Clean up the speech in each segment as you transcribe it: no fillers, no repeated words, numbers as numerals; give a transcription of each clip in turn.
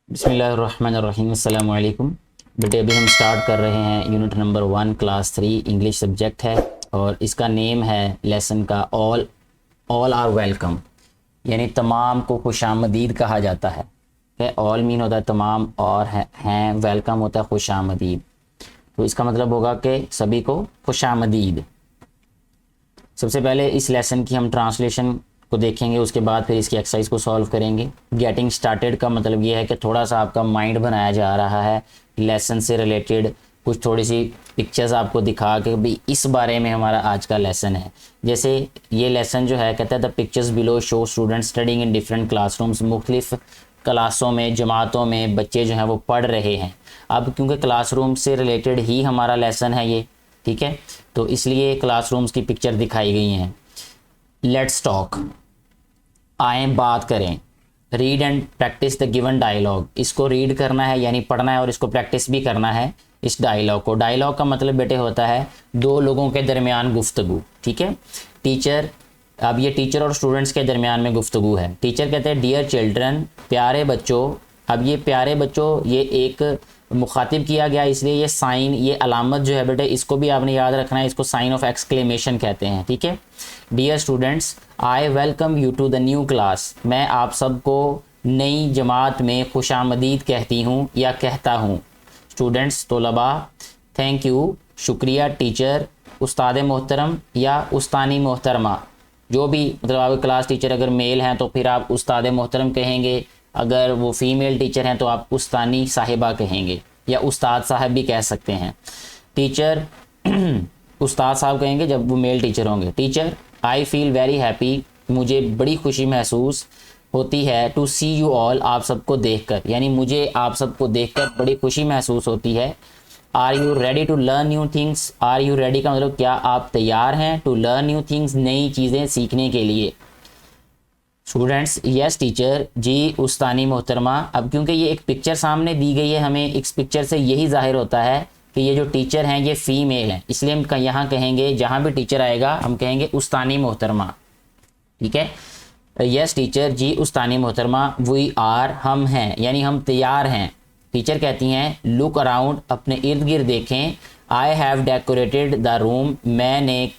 बिस्मिल्लाहिर्रहमानिर्रहीम अस्सलामु अलैकुम। बेटे अभी हम स्टार्ट कर रहे हैं unit number 1 class 3 English subject है और इसका नेम है लेसन का ऑल आर वेलकम, यानी तमाम को खुशामदीद कहा जाता है। ऑल मीन होता है तमाम और हैं वेलकम होता है खुशामदीद। तो इसका मतलब होगा कि सभी को खुशामदीद। सबसे पहले इस लेसन की हम ट्रांसलेशन को देखेंगे, उसके बाद फिर इसकी एक्सरसाइज को सॉल्व करेंगे। गेटिंग स्टार्टेड का मतलब ये है कि थोड़ा सा आपका माइंड बनाया जा रहा है लेसन से रिलेटेड, कुछ थोड़ी सी पिक्चर्स आपको दिखा के भी इस बारे में हमारा आज का लेसन है। जैसे ये लेसन जो है कहता है the pictures below show student studying in different classrooms, मुख्तलिफ क्लासों में जमातों में बच्चे जो हैं वो पढ़ रहे हैं। अब क्योंकि क्लासरूम से रिलेटेड ही हमारा लेसन है ये, ठीक है, तो इसलिए क्लासरूम्स की पिक्चर दिखाई गई हैं। लेट्स टॉक, आए बात करें। Read and practice the given dialogue, इसको रीड करना है यानी पढ़ना है और इसको प्रैक्टिस भी करना है इस डायलॉग को। डायलॉग का मतलब बेटे होता है दो लोगों के दरमियान गुफ्तगू, ठीक है। टीचर, अब ये टीचर और स्टूडेंट्स के दरमियान में गुफ्तगू है। टीचर कहते हैं डियर चिल्ड्रन, प्यारे बच्चों। अब ये प्यारे बच्चों ये एक मुखातिब किया गया, इसलिए ये साइन, ये अलामत जो है बेटे इसको भी आपने याद रखना है, इसको साइन ऑफ एक्सक्लेमेशन कहते हैं, ठीक है। Dear students, I welcome you to the new class, मैं आप सबको नई जमात में खुशामदीद कहती हूँ या कहता हूँ। स्टूडेंट्स तलबा, थैंक यू, शुक्रिया टीचर, उस्ताद मोहतरम या उस्तानी मोहतरमा, जो भी मतलब आपके क्लास टीचर अगर मेल हैं तो फिर आप उस्ताद मोहतरम कहेंगे, अगर वो फीमेल टीचर हैं तो आप उस्तानी साहिबा कहेंगे या उस्ताद साहब भी कह सकते हैं। टीचर उस्ताद साहब कहेंगे जब वो मेल टीचर होंगे। Teacher, I feel very happy, मुझे बड़ी खुशी महसूस होती है टू सी यू ऑल, आप सबको देखकर, यानी मुझे आप सबको देखकर बड़ी खुशी महसूस होती है। Are you ready to learn new things, are you ready का मतलब क्या आप तैयार हैं, टू लर्न न्यू थिंग्स, नई चीज़ें सीखने के लिए। स्टूडेंट्स, यस टीचर, जी उस्तानी मोहतरमा। अब क्योंकि ये एक पिक्चर सामने दी गई है, हमें इस पिक्चर से यही जाहिर होता है कि ये जो टीचर हैं ये फीमेल हैं, इसलिए हम यहाँ कहेंगे, जहाँ भी टीचर आएगा हम कहेंगे उस्तानी मोहतरमा, ठीक है। यस टीचर, जी उस्तानी मोहतरमा, वी आर, हम हैं यानी हम तैयार हैं। टीचर कहती हैं लुक अराउंड, अपने इर्द गिर्द देखें। I have decorated the room, मैंने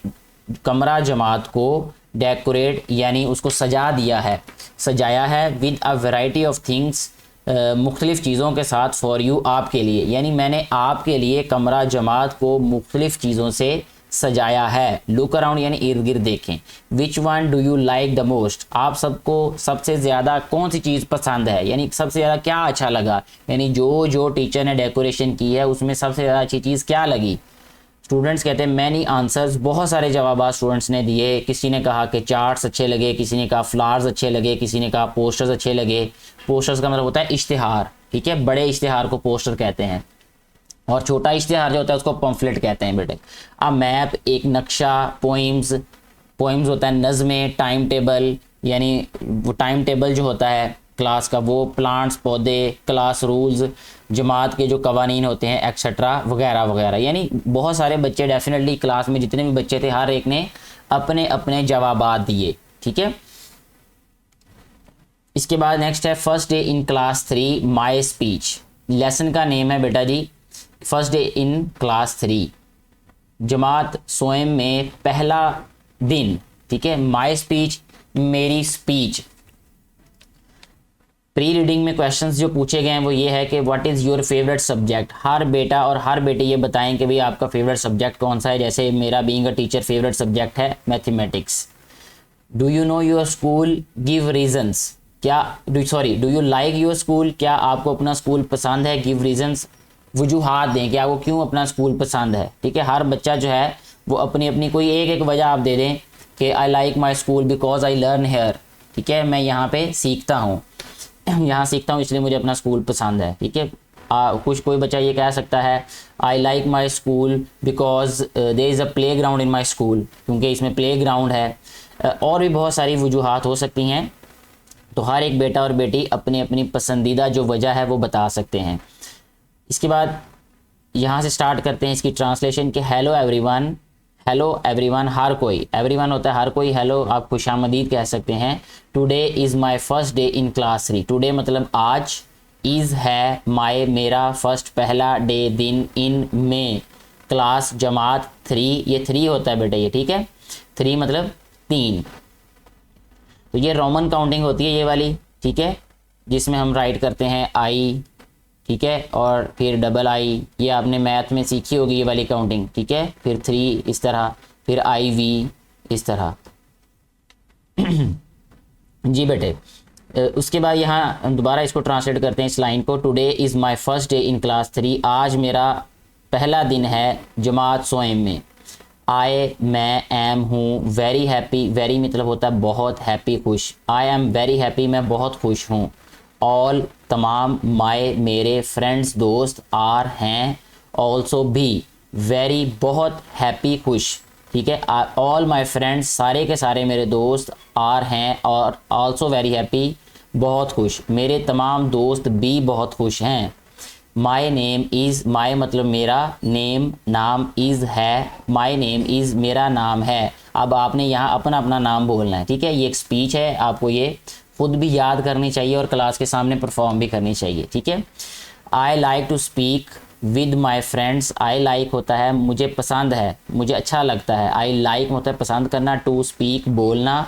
कमरा जमात को डेकोरेट यानी उसको सजा दिया है, सजाया है। With a variety of things, मुख्तलिफ़ चीज़ों के साथ। फॉर यू, आपके लिए, यानी मैंने आपके लिए कमरा जमात को मुख्तलिफ़ चीज़ों से सजाया है। लुक अराउंड यानी इर्द गिर्द देखें। विच one do you like the most, आप सबको सबसे ज़्यादा कौन सी चीज़ पसंद है, यानी सबसे ज़्यादा क्या अच्छा लगा, यानी जो जो टीचर ने डेकोरेशन की है उसमें सबसे ज़्यादा अच्छी चीज़ क्या लगी। स्टूडेंट्स कहते हैं मैनी आंसर्स, बहुत सारे जवाब स्टूडेंट्स ने दिए। किसी ने कहा कि चार्ट्स अच्छे लगे, किसी ने कहा फ्लावर्स अच्छे लगे, किसी ने कहा पोस्टर्स अच्छे लगे। पोस्टर्स का मतलब होता है इश्तिहार, ठीक है, बड़े इश्तिहार को पोस्टर कहते हैं और छोटा इश्तिहार जो होता है उसको पम्फलेट कहते हैं बेटे। अब मैप, एक नक्शा, पोइम्स, पोइम्स होता है नज़में, टाइम टेबल यानी वो टाइम टेबल जो होता है क्लास का वो, प्लांट्स पौधे, क्लास रूल्स, जमात के जो कवानीन होते हैं एक्सेट्रा वगैरह वगैरह। यानी बहुत सारे बच्चे डेफिनेटली क्लास में जितने भी बच्चे थे हर एक ने अपने अपने जवाबात दिए, ठीक है। इसके बाद नेक्स्ट है first day in class 3 my speech. Lesson का नेम है बेटा जी फर्स्ट डे इन क्लास 3, जमात सोएम में पहला दिन, ठीक है। माई स्पीच, मेरी स्पीच। प्री रीडिंग में क्वेश्चंस जो पूछे गए हैं वो ये है कि what is your favourite subject. हर बेटा और हर बेटी ये बताएं कि भाई आपका फेवरेट सब्जेक्ट कौन सा है। जैसे मेरा being a teacher favourite subject है mathematics. Do you know your school, give reasons, क्या do you like your school, क्या आपको अपना स्कूल पसंद है। गिव रीजंस, वजूहात दें कि आपको क्यों अपना स्कूल पसंद है, ठीक है। हर बच्चा जो है वो अपनी अपनी कोई एक एक वजह आप दे दें कि I like my school because I learn here, ठीक है, मैं यहाँ पे सीखता हूँ, यहाँ सीखता हूँ इसलिए मुझे अपना स्कूल पसंद है, ठीक है। कुछ कोई बच्चा ये कह सकता है I like my school because there is a playground in my school, क्योंकि इसमें प्ले ग्राउंड है। और भी बहुत सारी वजूहात हो सकती हैं, तो हर एक बेटा और बेटी अपनी अपनी पसंदीदा जो वजह है वो बता सकते हैं। इसके बाद यहाँ से स्टार्ट करते हैं इसकी ट्रांसलेशन के हेलो एवरीवन, हेलो एवरीवन, हर कोई, एवरीवन होता है हर कोई, हेलो आप खुशामदीद कह सकते हैं। Today is my first day in class 3, today मतलब आज, इज़ है माय मेरा फर्स्ट पहला डे दिन इन में क्लास जमात 3, ये 3 होता है बेटा ये, ठीक है 3 मतलब 3। तो ये रोमन काउंटिंग होती है ये वाली, ठीक है, जिसमें हम राइट करते हैं आई, ठीक है, और फिर डबल आई, ये आपने मैथ में सीखी होगी ये वाली काउंटिंग, ठीक है, फिर 3 इस तरह, फिर आई वी इस तरह। जी बेटे, उसके बाद यहाँ दोबारा इसको ट्रांसलेट करते हैं इस लाइन को। Today is my first day in class 3, आज मेरा पहला दिन है जमात सोएम में। आई मैं एम हूँ, वेरी हैप्पी, वेरी मतलब होता है बहुत, हैप्पी खुश, आई एम वेरी हैप्पी मैं बहुत खुश हूँ। ऑल तमाम, माय मेरे, फ्रेंड्स दोस्त, आर हैं, ऑल्सो भी, वेरी बहुत, हैप्पी खुश, ठीक है। ऑल माय फ्रेंड्स सारे के सारे मेरे दोस्त, आर हैं और ऑल्सो वेरी हैप्पी बहुत खुश, मेरे तमाम दोस्त भी बहुत खुश हैं। माय नेम इज़, माय मतलब मेरा, नेम नाम, इज़ है, माय नेम इज़ मेरा नाम है। अब आपने यहाँ अपना अपना नाम बोलना है, ठीक है, ये एक स्पीच है, आपको ये खुद भी याद करनी चाहिए और क्लास के सामने परफॉर्म भी करनी चाहिए, ठीक है। I like to speak with my friends, I like होता है मुझे पसंद है, मुझे अच्छा लगता है, आई लाइक होता है पसंद करना, टू स्पीक बोलना,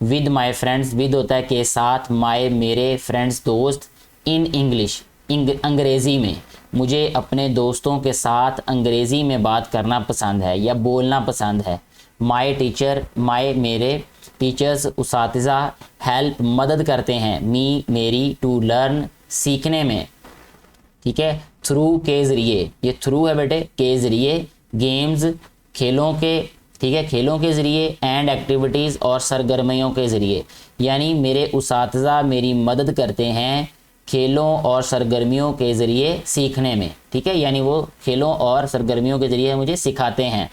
विद माई फ्रेंड्स, विद होता है के साथ, माई मेरे, फ्रेंड्स दोस्त, इन इंग्लिश अंग्रेज़ी में, मुझे अपने दोस्तों के साथ अंग्रेज़ी में बात करना पसंद है या बोलना पसंद है। माई टीचर, माई मेरे, टीचर्स उसातिज़ा, हेल्प मदद करते हैं, मी मेरी, टू लर्न सीखने में, ठीक है, थ्रू के ज़रिए, ये थ्रू है बेटे, के ज़रिए, गेम्स खेलों के, ठीक है, खेलों के ज़रिए, एंड एक्टिविटीज़ और सरगर्मियों के ज़रिए, यानी मेरे उसातिज़ा मेरी मदद करते हैं खेलों और सरगर्मियों के ज़रिए सीखने में, ठीक है, यानी वो खेलों और सरगर्मियों के ज़रिए मुझे सिखाते हैं।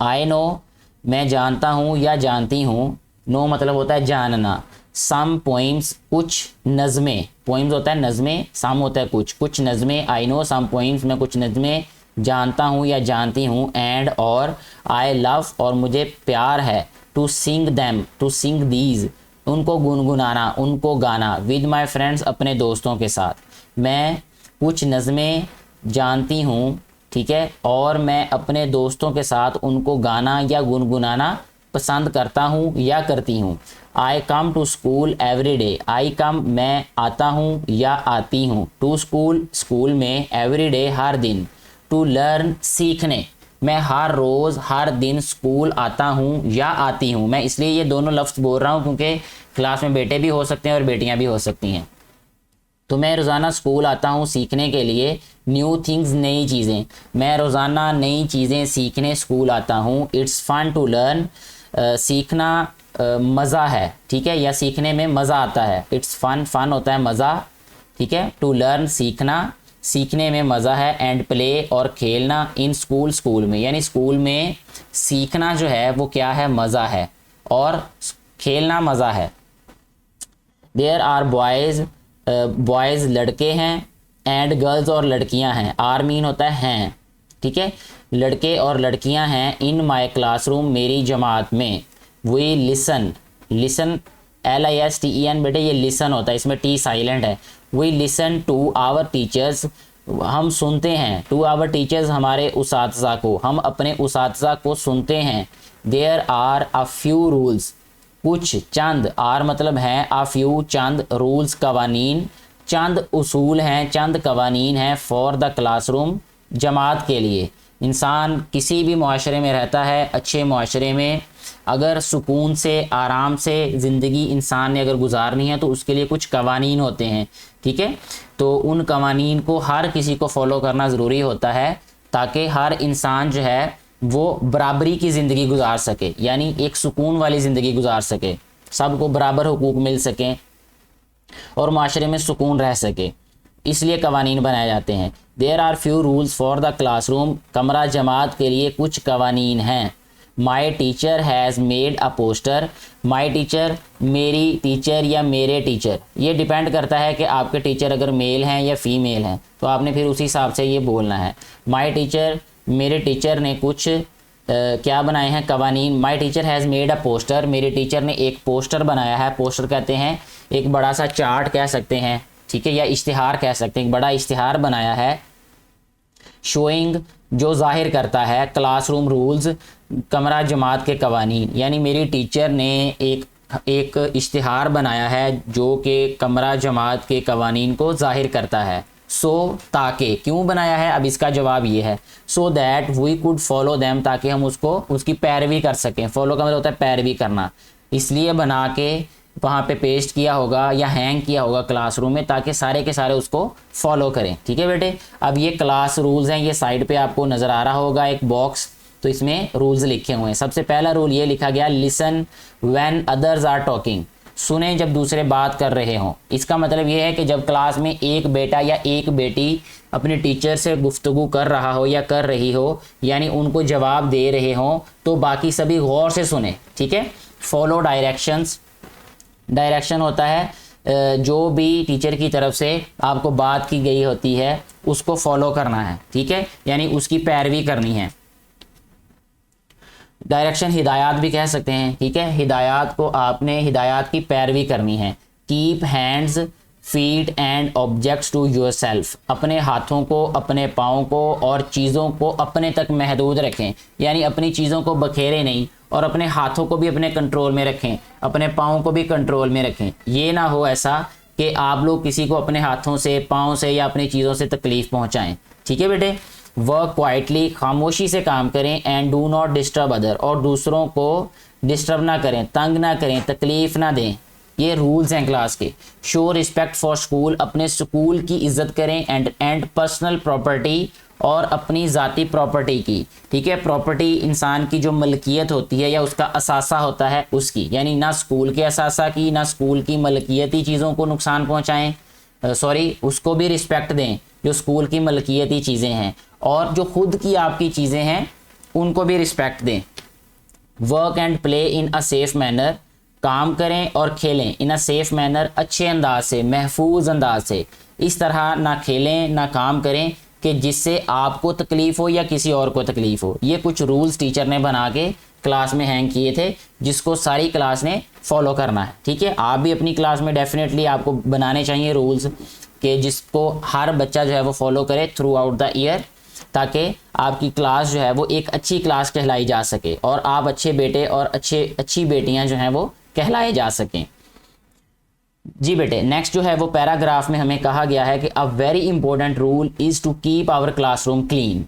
आई नो मैं जानता हूँ या जानती हूँ, नो मतलब होता है जानना, सम पोइम्स कुछ नज़में, पोइम्स होता है नज़में, सम होता है कुछ नज़में, आई नो सम पोइम्स मैं कुछ नज़में जानता हूँ या जानती हूँ, एंड और, आई लव और मुझे प्यार है, to sing them, to sing these उनको गुनगुनाना, उनको गाना, विद माई फ्रेंड्स अपने दोस्तों के साथ, मैं कुछ नज़में जानती हूँ, ठीक है, और मैं अपने दोस्तों के साथ उनको गाना या गुनगुनाना पसंद करता हूँ या करती हूँ। I come to school every day, I come मैं आता हूँ या आती हूँ, टू स्कूल स्कूल में, एवरी डे हर दिन, टू लर्न सीखने, मैं हर रोज़ हर दिन स्कूल आता हूँ या आती हूँ। मैं इसलिए ये दोनों लफ्ज़ बोल रहा हूँ क्योंकि क्लास में बेटे भी हो सकते हैं और बेटियाँ भी हो सकती हैं। तो मैं रोज़ाना स्कूल आता हूँ सीखने के लिए, न्यू थिंग्स नई चीज़ें, मैं रोज़ाना नई चीज़ें सीखने स्कूल आता हूँ। इट्स फन टू लर्न, सीखना मज़ा है, ठीक है, या सीखने में मज़ा आता है। इट्स फन, फन होता है मज़ा, ठीक है, टू लर्न सीखना, सीखने में मज़ा है, एंड प्ले और खेलना, इन स्कूल स्कूल में, यानी स्कूल में सीखना जो है वो क्या है, मज़ा है, और खेलना मज़ा है। देयर आर बॉयज़, बॉयज़ लड़के हैं, एंड गर्ल्स और लड़कियां हैं, आर मीन होता है हैं, ठीक है, लड़के और लड़कियां हैं, इन माय क्लासरूम मेरी जमात में, वी लिसन, लिसन LISTEN बेटे ये लिसन होता है, इसमें टी साइलेंट है, we listen to our teachers, हम सुनते हैं, टू आवर टीचर्स हमारे उसातिज़ा को, हम अपने उसातिज़ा को सुनते हैं। There are a few rules, कुछ चंद, आर मतलब हैं, आ फ्यू चंद, रूल्स कवानीन, चंद उसूल हैं, चंद कवानीन हैं, फॉर द क्लासरूम जमात के लिए। इंसान किसी भी मुआशरे में रहता है, अच्छे मुआशरे में अगर सुकून से आराम से ज़िंदगी इंसान ने अगर गुजारनी है तो उसके लिए कुछ कवानीन होते हैं, ठीक है, तो उन कवानीन को हर किसी को फॉलो करना ज़रूरी होता है ताकि हर इंसान जो है वो बराबरी की ज़िंदगी गुजार सके, यानी एक सुकून वाली ज़िंदगी गुजार सके, सबको बराबर हुकूक मिल सकें और माशरे में सुकून रह सके, इसलिए कवानीन बनाए जाते हैं। There are few rules for the classroom, कमरा जमात के लिए कुछ कवानीन हैं। My teacher has made a poster, my teacher मेरी टीचर या मेरे टीचर, ये डिपेंड करता है कि आपके टीचर अगर मेल हैं या फीमेल हैं तो आपने फिर उसी हिसाब से ये बोलना है। माई टीचर, मेरे टीचर ने कुछ क्या बनाए हैं, कवानीन। My teacher has made a poster, मेरे टीचर ने एक पोस्टर बनाया है, पोस्टर कहते हैं एक बड़ा सा चार्ट कह सकते हैं, ठीक है, या इश्तिहार कह सकते हैं, एक बड़ा इश्तिहार बनाया है शोइंग, जो जाहिर करता है क्लासरूम रूल्स, कमरा जमात के कवानीन। यानी मेरी टीचर ने एक इश्तिहार बनाया है जो कि कमरा जमात के कवानीन को जाहिर करता है। ताकि क्यों बनाया है, अब इसका जवाब ये है, so that we could follow them, ताकि हम उसकी पैरवी कर सकें। फॉलो का मतलब होता है पैरवी करना, इसलिए बना के वहाँ पे पेस्ट किया होगा या हैंग किया होगा क्लासरूम में, ताकि सारे के सारे उसको फॉलो करें। ठीक है बेटे, अब ये क्लास रूल्स हैं, ये साइड पे आपको नज़र आ रहा होगा एक बॉक्स, तो इसमें रूल्स लिखे हुए हैं। सबसे पहला रूल ये लिखा गया, listen when others are talking, सुने जब दूसरे बात कर रहे हों। इसका मतलब ये है कि जब क्लास में एक बेटा या एक बेटी अपने टीचर से गुफ्तगू कर रहा हो या कर रही हो, यानी उनको जवाब दे रहे हों, तो बाकी सभी गौर से सुने। ठीक है, फॉलो डायरेक्शंस, डायरेक्शन होता है जो भी टीचर की तरफ से आपको बात की गई होती है उसको फॉलो करना है। ठीक है, यानी उसकी पैरवी करनी है। डायरेक्शन हिदायत भी कह सकते हैं। ठीक है, हिदायत को आपने हिदायत की पैरवी करनी है। Keep hands feet and objects to yourself, अपने हाथों को, अपने पाँव को और चीज़ों को अपने तक महदूद रखें, यानी अपनी चीज़ों को बखेरे नहीं, और अपने हाथों को भी अपने कंट्रोल में रखें, अपने पाँव को भी कंट्रोल में रखें। ये ना हो ऐसा कि आप लोग किसी को अपने हाथों से, पाँव से या अपनी चीज़ों से तकलीफ़ पहुँचाएँ। ठीक है बेटे, वर्क क्वाइटली, खामोशी से काम करें, and do not disturb other, और दूसरों को डिस्टर्ब ना करें, तंग ना करें, तकलीफ़ ना दें। ये रूल्स हैं क्लास के। शो रिस्पेक्ट फॉर स्कूल, अपने स्कूल की इज्जत करें, एंड पर्सनल प्रॉपर्टी, और अपनी ज़ाती प्रॉपर्टी की। ठीक है, प्रॉपर्टी इंसान की जो मलकियत होती है या उसका असासा होता है उसकी, यानी ना स्कूल के असासा की, ना स्कूल की मलकियती चीज़ों को नुकसान पहुँचाएँ, उसको भी रिस्पेक्ट दें जो स्कूल की मलकियती चीज़ें हैं, और जो खुद की आपकी चीज़ें हैं उनको भी रिस्पेक्ट दें। Work and play in a safe manner, काम करें और खेलें इन अ सेफ मैनर, अच्छे अंदाज से, महफूज अंदाज से। इस तरह ना खेलें ना काम करें कि जिससे आपको तकलीफ़ हो या किसी और को तकलीफ़ हो। ये कुछ रूल्स टीचर ने बना के क्लास में हैंग किए थे, जिसको सारी क्लास ने फॉलो करना है। ठीक है, आप भी अपनी क्लास में डेफिनेटली आपको बनाने चाहिए रूल्स कि जिसको हर बच्चा जो है वो फॉलो करे थ्रू आउट द ईयर, ताकि आपकी क्लास जो है वो एक अच्छी क्लास कहलाई जा सके और आप अच्छे बेटे और अच्छी बेटियां जो हैं वो कहलाए जा सकें। जी बेटे, नेक्स्ट जो है वो पैराग्राफ में हमें कहा गया है कि a very important rule is to keep our classroom clean.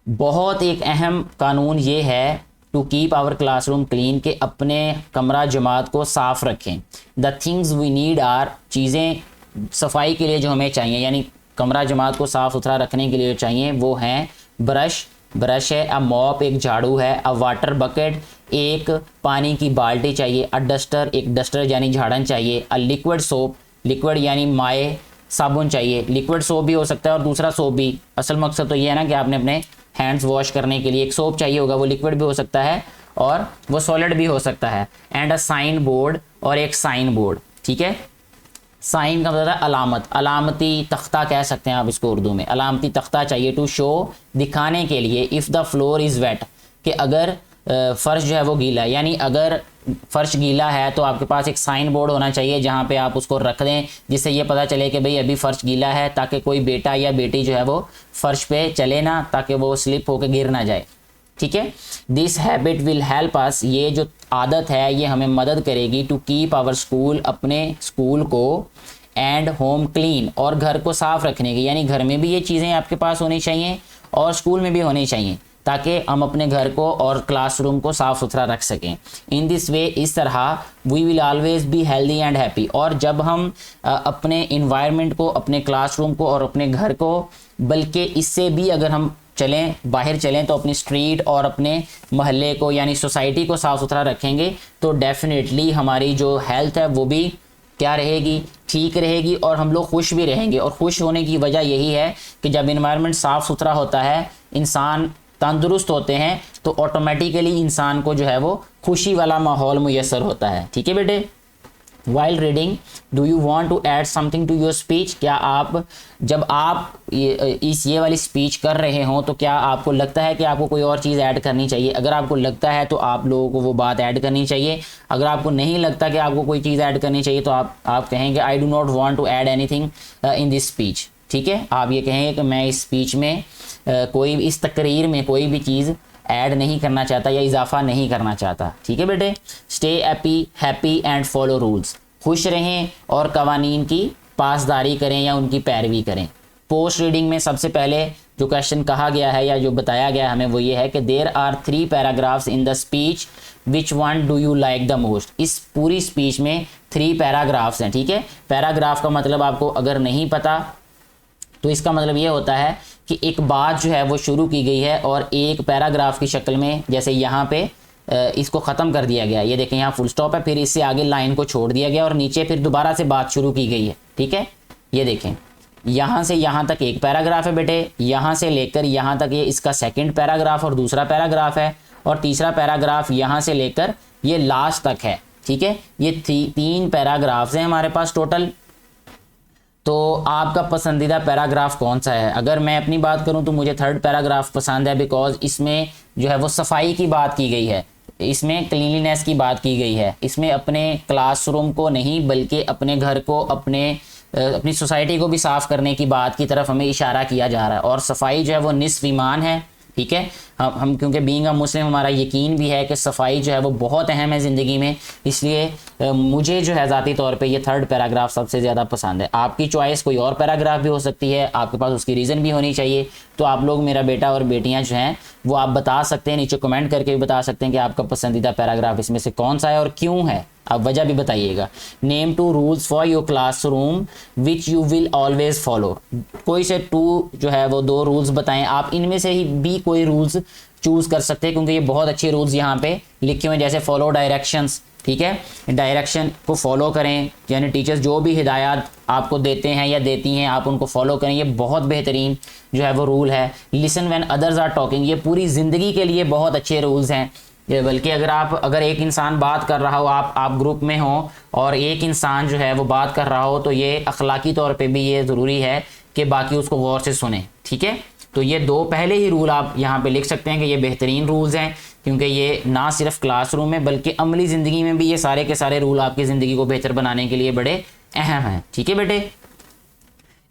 बहुत एक अहम कानून ये है to keep our classroom clean, के अपने कमरा जमात को साफ़ रखें। The things we need are, चीज़ें सफाई के लिए जो हमें चाहिए, यानी कमरा जमात को साफ़ सुथरा रखने के लिए जो चाहिए वो हैं ब्रश है, अ मॉप एक झाड़ू है, अ वाटर बकेट एक पानी की बाल्टी चाहिए, अ डस्टर एक डस्टर यानी झाड़न चाहिए, अ लिक्विड सोप, लिक्विड यानी माए साबुन चाहिए। लिक्विड सोप भी हो सकता है और दूसरा सोप भी, असल मकसद तो ये है ना कि आपने अपने हैंड्स वॉश करने के लिए एक सोप चाहिए होगा, वो लिक्विड भी हो सकता है और वो सॉलिड भी हो सकता है। एंड अ साइन बोर्ड, और एक साइन बोर्ड। ठीक है, साइन का मतलब है अलामत, अलामती तख्ता कह सकते हैं आप इसको उर्दू में, अलामती तख्ता चाहिए टू शो, दिखाने के लिए, if the floor is wet, कि अगर फ़र्श जो है वो गीला है, यानी अगर फ़र्श गीला है तो आपके पास एक साइन बोर्ड होना चाहिए जहाँ पे आप उसको रख दें, जिससे ये पता चले कि भाई अभी फ़र्श गीला है, ताकि कोई बेटा या बेटी जो है वो फ़र्श पे चले ना, ताकि वो स्लिप होकर गिर ना जाए। ठीक है, this habit will help us, ये जो आदत है ये हमें मदद करेगी टू कीप आवर स्कूल, अपने स्कूल को, एंड होम क्लीन, और घर को साफ़ रखने की, यानी घर में भी ये चीज़ें आपके पास होनी चाहिए और स्कूल में भी होनी चाहिए, ताकि हम अपने घर को और क्लासरूम को साफ़ सुथरा रख सकें। इन दिस वे, इस तरह, we will always be healthy and happy, और जब हम अपने इन्वायरमेंट को, अपने क्लासरूम को और अपने घर को, बल्कि इससे भी अगर हम चलें, बाहर चलें, तो अपनी स्ट्रीट और अपने महल्ले को यानी सोसाइटी को साफ़ सुथरा रखेंगे, तो डेफिनेटली हमारी जो हेल्थ है वो भी क्या रहेगी, ठीक रहेगी, और हम लोग खुश भी रहेंगे। और खुश होने की वजह यही है कि जब इन्वायरमेंट साफ़ सुथरा होता है, इंसान तंदुरुस्त होते हैं, तो ऑटोमेटिकली इंसान को जो है वो खुशी वाला माहौल मुयस्सर होता है। ठीक है बेटे, while reading do you want to add something to your speech, क्या आप जब आप ये वाली स्पीच कर रहे हो तो क्या आपको लगता है कि आपको कोई और चीज़ ऐड करनी चाहिए? अगर आपको लगता है तो आप लोगों को वो बात ऐड करनी चाहिए। अगर आपको नहीं लगता कि आपको कोई चीज़ ऐड करनी चाहिए तो आप कहेंगे I do not want to add anything in this speech. ठीक है, आप ये कहेंगे कि मैं इस स्पीच में इस तकरीर में कोई भी चीज़ ऐड नहीं करना चाहता या इजाफा नहीं करना चाहता। ठीक है बेटे। Stay happy and follow rules, खुश रहें और कवानीन की पासदारी करें या उनकी पैरवी करें। पोस्ट रीडिंग में सबसे पहले जो क्वेश्चन कहा गया है या जो बताया गया हमें वो ये है कि there are 3 paragraphs in the speech, which one do you like the most. इस पूरी स्पीच में 3 पैराग्राफ्स हैं। ठीक है, पैराग्राफ का मतलब आपको अगर नहीं पता तो इसका मतलब ये होता है कि एक बात जो है वो शुरू की गई है और एक पैराग्राफ की शक्ल में, जैसे यहाँ पे इसको ख़त्म कर दिया गया। ये देखें यहाँ फुल स्टॉप है, फिर इससे आगे लाइन को छोड़ दिया गया और नीचे फिर दोबारा से बात शुरू की गई है। ठीक है, ये देखें यहाँ से यहाँ तक एक पैराग्राफ है बेटे, यहाँ से लेकर यहाँ तक ये इसका सेकंड पैराग्राफ और दूसरा पैराग्राफ है, और तीसरा पैराग्राफ यहाँ से लेकर ये लास्ट तक है। ठीक है, ये 3 पैराग्राफ्स हैं हमारे पास टोटल। तो आपका पसंदीदा पैराग्राफ कौन सा है? अगर मैं अपनी बात करूं तो मुझे 3rd पैराग्राफ पसंद है, बिकॉज इसमें जो है वो सफाई की बात की गई है, इसमें क्लीनलीनेस की बात की गई है, इसमें अपने क्लासरूम को नहीं बल्कि अपने घर को, अपनी सोसाइटी को भी साफ़ करने की बात की तरफ हमें इशारा किया जा रहा है। और सफाई जो है वो निस्फ ईमान है। ठीक है, हम क्योंकि बीइंग अ मुस्लिम हमारा यकीन भी है कि सफाई जो है वो बहुत अहम है ज़िंदगी में, इसलिए मुझे जो है ज़ाती तौर पे ये 3rd पैराग्राफ सबसे ज़्यादा पसंद है। आपकी चॉइस कोई और पैराग्राफ भी हो सकती है, आपके पास उसकी रीज़न भी होनी चाहिए। तो आप लोग, मेरा बेटा और बेटियां जो हैं वो आप बता सकते हैं, नीचे कमेंट करके भी बता सकते हैं कि आपका पसंदीदा पैराग्राफ इसमें से कौन सा है और क्यों है। आप वजह भी बताइएगा। Name 2 rules for your classroom which you will always follow. कोई से 2 जो है वो 2 रूल्स बताएं। आप इनमें से ही भी कोई रूल्स चूज़ कर सकते हैं क्योंकि ये बहुत अच्छे रूल्स यहाँ पे लिखे हुए हैं, जैसे फॉलो डायरेक्शंस। ठीक है, डायरेक्शन को फॉलो करें, यानी टीचर्स जो भी हिदायत आपको देते हैं या देती हैं आप उनको फॉलो करें, ये बहुत बेहतरीन जो है वो रूल है। Listen when others are talking, ये पूरी ज़िंदगी के लिए बहुत अच्छे रूल्स हैं। बल्कि अगर एक इंसान बात कर रहा हो, आप ग्रुप में हो और एक इंसान जो है वो बात कर रहा हो, तो ये अखलाकी तौर पे भी ये ज़रूरी है कि बाकी उसको गौर से सुने। ठीक है, तो ये 2 पहले ही रूल आप यहाँ पे लिख सकते हैं कि ये बेहतरीन रूल्स हैं, क्योंकि ये ना सिर्फ क्लासरूम में बल्कि अमली ज़िंदगी में भी ये सारे के सारे रूल आपकी ज़िंदगी को बेहतर बनाने के लिए बड़े अहम हैं। ठीक है बेटे।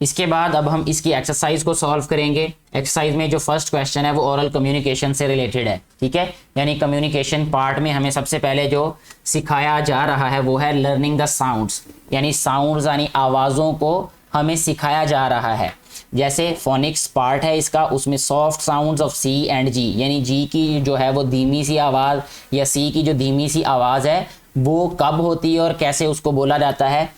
इसके बाद अब हम इसकी एक्सरसाइज को सॉल्व करेंगे। एक्सरसाइज में जो फर्स्ट क्वेश्चन है वो ओरल कम्युनिकेशन से रिलेटेड है। ठीक है, यानी कम्युनिकेशन पार्ट में हमें सबसे पहले जो सिखाया जा रहा है वो है लर्निंग द साउंड्स, यानी साउंड्स यानी आवाज़ों को हमें सिखाया जा रहा है। जैसे फोनिक्स पार्ट है इसका, उसमें soft sounds of C and G, यानी जी की जो है वो धीमी सी आवाज़ या सी की जो धीमी सी आवाज़ है वो कब होती है और कैसे उसको बोला जाता है।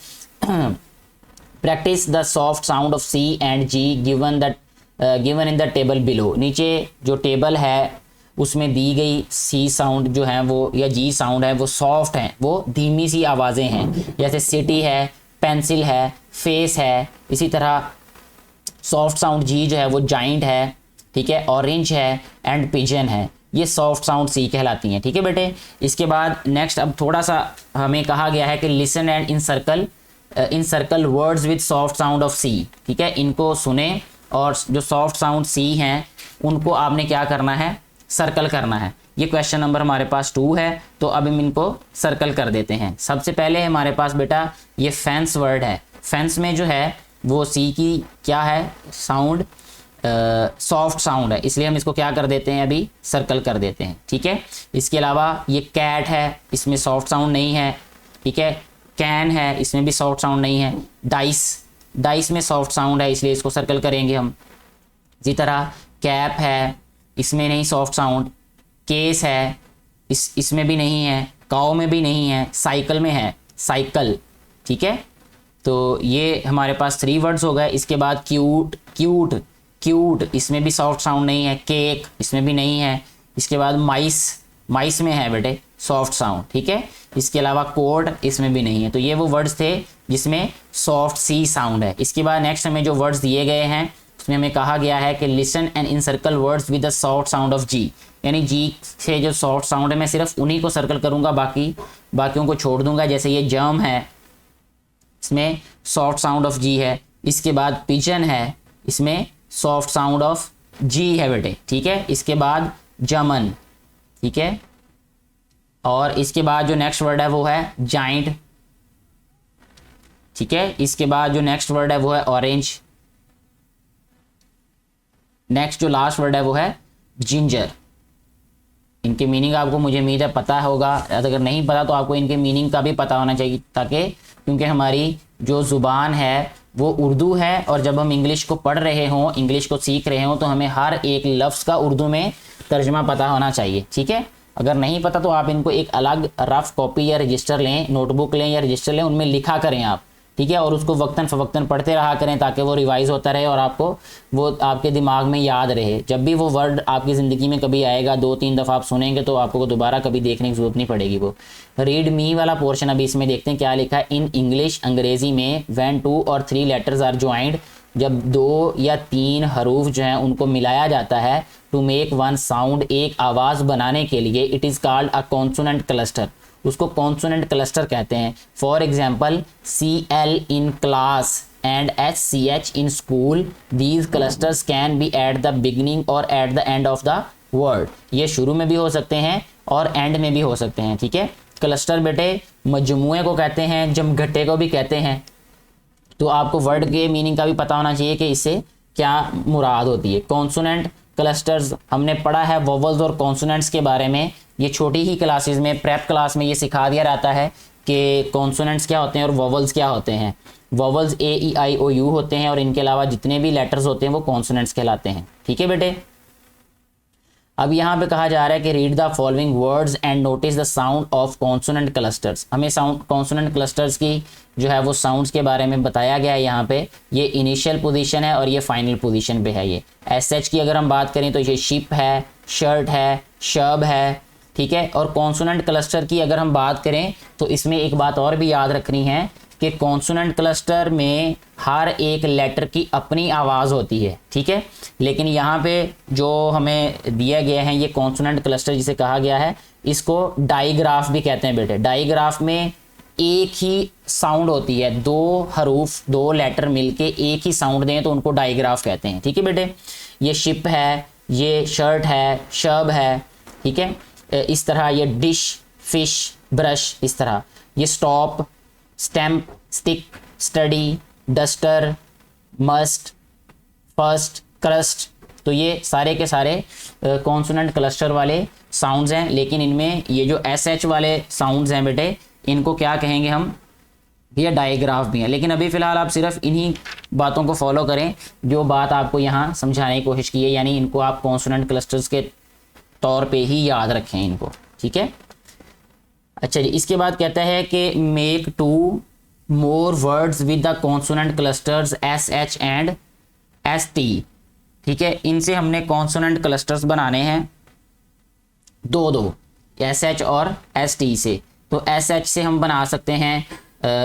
Practice the soft sound of C and G given in the table below. नीचे जो टेबल है उसमें दी गई सी साउंड जो है वो या जी साउंड है वो सॉफ्ट हैं, वो धीमी सी आवाज़ें हैं। जैसे सिटी है, पेंसिल है, फेस है। इसी तरह सॉफ्ट साउंड जी जो है वो जाइंट है। ठीक है, ऑरेंज है एंड पिजन है। ये सॉफ्ट साउंड सी कहलाती हैं। ठीक है बेटे। इसके बाद नेक्स्ट अब थोड़ा सा हमें कहा गया है कि listen and encircle words with soft sound of C. ठीक है, इनको सुने और जो सॉफ्ट साउंड सी हैं उनको आपने क्या करना है, सर्कल करना है। ये क्वेश्चन नंबर हमारे पास 2 है, तो अब हम इनको सर्कल कर देते हैं। सबसे पहले हमारे पास बेटा ये फेंस वर्ड है। फेंस में जो है वो सी की क्या है, साउंड सॉफ्ट साउंड है, इसलिए हम इसको क्या कर देते हैं, अभी सर्कल कर देते हैं। ठीक है, इसके अलावा ये कैट है, इसमें सॉफ्ट साउंड नहीं है। ठीक है, कैन है, इसमें भी सॉफ्ट साउंड नहीं है। डाइस में सॉफ्ट साउंड है, इसलिए इसको सर्कल करेंगे हम। इसी तरह कैप है, इसमें नहीं सॉफ्ट साउंड। केस है, इसमें भी नहीं है। काऊ में भी नहीं है। साइकिल में है, साइकिल। ठीक है, तो ये हमारे पास 3 वर्ड्स हो गए। इसके बाद क्यूट, इसमें भी सॉफ्ट साउंड नहीं है। केक, इसमें भी नहीं है। इसके बाद माइस में है बेटे सॉफ्ट साउंड। ठीक है, इसके अलावा कोड, इसमें भी नहीं है। तो ये वो वर्ड्स थे जिसमें सॉफ्ट सी साउंड है। इसके बाद नेक्स्ट हमें जो वर्ड्स दिए गए हैं उसमें हमें कहा गया है कि listen and encircle words with the soft sound of G, यानी जी से जो सॉफ्ट साउंड है मैं सिर्फ उन्हीं को सर्कल करूंगा, बाकियों को छोड़ दूंगा। जैसे ये जर्म है, इसमें सॉफ्ट साउंड ऑफ जी है। इसके बाद पिजन है, इसमें सॉफ्ट साउंड ऑफ जी है बेटे, ठीक है। इसके बाद जमन, ठीक है। और इसके बाद जो नेक्स्ट वर्ड है वो है जाइंट, ठीक है। इसके बाद जो नेक्स्ट वर्ड है वो है ऑरेंज। नेक्स्ट जो लास्ट वर्ड है वो है जिंजर। इनके मीनिंग आपको, मुझे उम्मीद है पता होगा, अगर नहीं पता तो आपको इनके मीनिंग का भी पता होना चाहिए, ताकि क्योंकि हमारी जो ज़ुबान है वो उर्दू है, और जब हम इंग्लिश को पढ़ रहे हों, इंग्लिश को सीख रहे हों, तो हमें हर एक लफ्ज़ का उर्दू में तर्जमा पता होना चाहिए, ठीक है। अगर नहीं पता तो आप इनको एक अलग रफ कॉपी या रजिस्टर लें, नोटबुक लें या रजिस्टर लें, उनमें लिखा करें आप, ठीक है। और उसको वक्तन फ़वक्तन पढ़ते रहा करें, ताकि वो रिवाइज़ होता रहे और आपको वो आपके दिमाग में याद रहे। जब भी वो वर्ड आपकी ज़िंदगी में कभी आएगा, 2-3 दफ़ा आप सुनेंगे तो आपको दोबारा कभी देखने की ज़रूरत नहीं पड़ेगी। वो रीड मी वाला पोर्शन अभी इसमें देखते हैं क्या लिखा है। इन इंग्लिश, अंग्रेज़ी में व्हेन 2 और 3 लेटर्स आर ज्वाइंड, जब 2 या 3 हरूफ जो हैं उनको मिलाया जाता है, टू मेक वन साउंड, एक आवाज़ बनाने के लिए, it is called a consonant cluster, उसको कॉन्सोनेंट क्लस्टर कहते हैं। For example CL in class and SCH in school, these clusters can be at the beginning और at the end of the word. ये शुरू में भी हो सकते हैं और एंड में भी हो सकते हैं, ठीक है। क्लस्टर बेटे मजमूए को कहते हैं, जमघटे को भी कहते हैं। तो आपको वर्ड के मीनिंग का भी पता होना चाहिए कि इससे क्या मुराद होती है। कॉन्सोनेंट क्लस्टर्स हमने पढ़ा है वोवल्स और कॉन्सोनेंट्स के बारे में, ये छोटी ही क्लासेस में, प्रेप क्लास में ये सिखा दिया जाता है कि कॉन्सोनेंट्स क्या होते हैं और वोवल्स क्या होते हैं। वोवल्स AEIOU होते हैं, और इनके अलावा जितने भी लेटर्स होते हैं वो कॉन्सोनेंट्स कहलाते हैं, ठीक है बेटे। अब यहाँ पे कहा जा रहा है कि read the following words and notice the sound of consonant clusters. हमें साउंड कॉन्सोनेंट क्लस्टर्स की जो है वो साउंड्स के बारे में बताया गया है यहाँ पे। ये इनिशियल पोजीशन है और ये फाइनल पोजीशन पे है। ये SH की अगर हम बात करें तो ये शिप है, शर्ट है, शब है, ठीक है। और कॉन्सोनेंट क्लस्टर की अगर हम बात करें तो इसमें एक बात और भी याद रखनी है कि कॉन्सोनेंट क्लस्टर में हर एक लेटर की अपनी आवाज़ होती है, ठीक है। लेकिन यहाँ पे जो हमें दिया गया है ये कॉन्सोनेंट क्लस्टर जिसे कहा गया है, इसको डाईग्राफ भी कहते हैं बेटे। डाईग्राफ में एक ही साउंड होती है, 2 हरूफ 2 लेटर मिलके एक ही साउंड दें तो उनको डाईग्राफ कहते हैं, ठीक है बेटे। ये शिप है, ये शर्ट है, शब है, ठीक है। इस तरह ये डिश, फिश, ब्रश, इस तरह ये stop, stamp, stick, study, duster, must, first, crust. तो ये सारे के सारे कॉन्सोनेंट क्लस्टर वाले साउंड्स हैं। लेकिन इनमें ये जो SH वाले साउंड्स हैं बेटे, इनको क्या कहेंगे हम, ये डायग्राफ भी है। लेकिन अभी फ़िलहाल आप सिर्फ इन्हीं बातों को फॉलो करें जो बात आपको यहाँ समझाने की कोशिश की है, यानी इनको आप कॉन्सोनेंट क्लस्टर्स के तौर पे ही याद रखें इनको, ठीक है। अच्छा जी, इसके बाद कहता है कि make 2 more words with the consonant clusters SH and ST, ठीक है। इनसे हमने कॉन्सोनेंट क्लस्टर्स बनाने हैं 2 SH और ST से। तो SH से हम बना सकते हैं,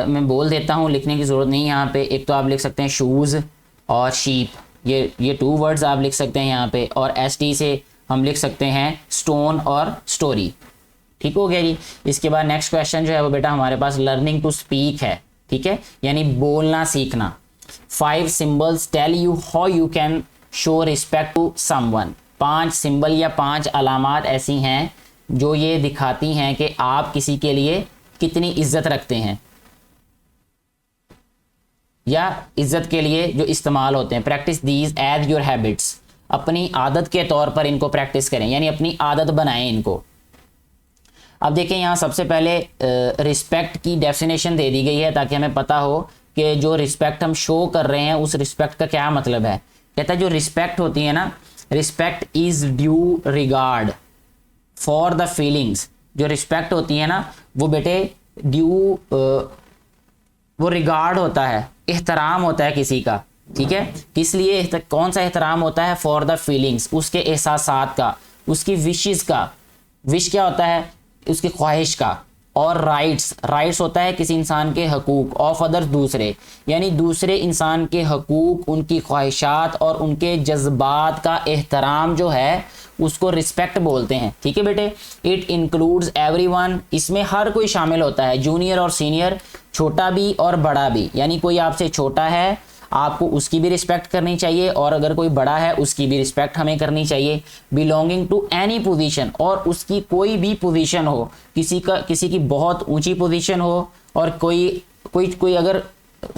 मैं बोल देता हूँ, लिखने की ज़रूरत नहीं यहाँ पे। एक तो आप लिख सकते हैं शूज़ और शीप, ये 2 वर्ड्स आप लिख सकते हैं यहाँ पे। और ST से हम लिख सकते हैं स्टोन और स्टोरी, ठीक हो गया जी। इसके बाद नेक्स्ट क्वेश्चन जो है वो बेटा हमारे पास लर्निंग टू स्पीक है, ठीक है, यानी बोलना सीखना। 5 symbols tell you how you can show respect to someone. 5 symbol या 5 अलामात ऐसी हैं जो ये दिखाती हैं कि आप किसी के लिए कितनी इज्जत रखते हैं या इज्जत के लिए जो इस्तेमाल होते हैं। Practice these as your habits, अपनी आदत के तौर पर इनको प्रैक्टिस करें, यानी अपनी आदत बनाएं इनको। अब देखें यहाँ सबसे पहले रिस्पेक्ट की डेफिनेशन दे दी गई है ताकि हमें पता हो कि जो रिस्पेक्ट हम शो कर रहे हैं उस रिस्पेक्ट का क्या मतलब है। कहता है जो रिस्पेक्ट होती है ना, respect is due regard for the feelings. जो रिस्पेक्ट होती है ना वो बेटे ड्यू, वो रिगार्ड होता है, एहतराम होता है किसी का, ठीक है। किस लिए, कौन सा एहतराम होता है, फॉर द फीलिंग्स, उसके एहसासात का, उसकी विशेस का। विश क्या होता है, उसकी ख्वाहिश का। और राइट्स, राइट्स होता है किसी इंसान के हकूक, ऑफ अदर्स दूसरे, यानी दूसरे इंसान के हकूक, उनकी ख्वाहिशात और उनके जज्बात का एहतराम जो है उसको रिस्पेक्ट बोलते हैं। ठीक है बेटे, इट इंक्लूड्स एवरीवन, इसमें हर कोई शामिल होता है, जूनियर और सीनियर, छोटा भी और बड़ा भी, यानी कोई आपसे छोटा है आपको उसकी भी रिस्पेक्ट करनी चाहिए और अगर कोई बड़ा है उसकी भी रिस्पेक्ट हमें करनी चाहिए। बिलोंगिंग टू एनी पोजीशन, और उसकी कोई भी पोजीशन हो, किसी की बहुत ऊंची पोजीशन हो और कोई अगर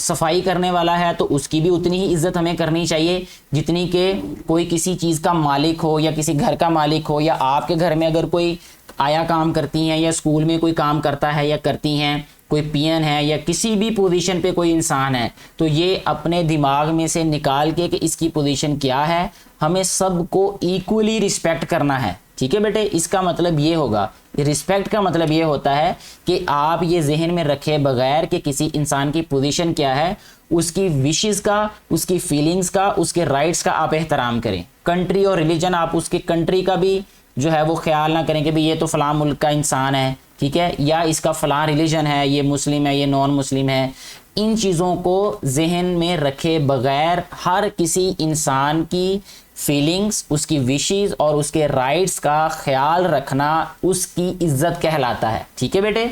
सफाई करने वाला है तो उसकी भी उतनी ही इज्जत हमें करनी चाहिए जितनी के कोई किसी चीज़ का मालिक हो या किसी घर का मालिक हो, या आपके घर में अगर कोई आया काम करती हैं या स्कूल में कोई काम करता है या करती हैं, कोई पीएन है या किसी भी पोजीशन पे कोई इंसान है, तो ये अपने दिमाग में से निकाल के कि इसकी पोजीशन क्या है, हमें सबको इक्वली रिस्पेक्ट करना है। ठीक है बेटे, इसका मतलब ये होगा, रिस्पेक्ट का मतलब ये होता है कि आप ये जहन में रखे बगैर कि किसी इंसान की पोजीशन क्या है, उसकी विशेस का, उसकी फीलिंग्स का, उसके राइट्स का आप एहतराम करें। कंट्री और रिलीजन, आप उसके कंट्री का भी जो है वो ख्याल ना करें कि भाई ये तो फलां मुल्क का इंसान है, ठीक है, या इसका फलां रिलीजन है, ये मुस्लिम है, ये नॉन मुस्लिम है। इन चीज़ों को जहन में रखे बगैर हर किसी इंसान की फीलिंग्स, उसकी विशेस और उसके राइट्स का ख्याल रखना उसकी इज्जत कहलाता है। ठीक है बेटे,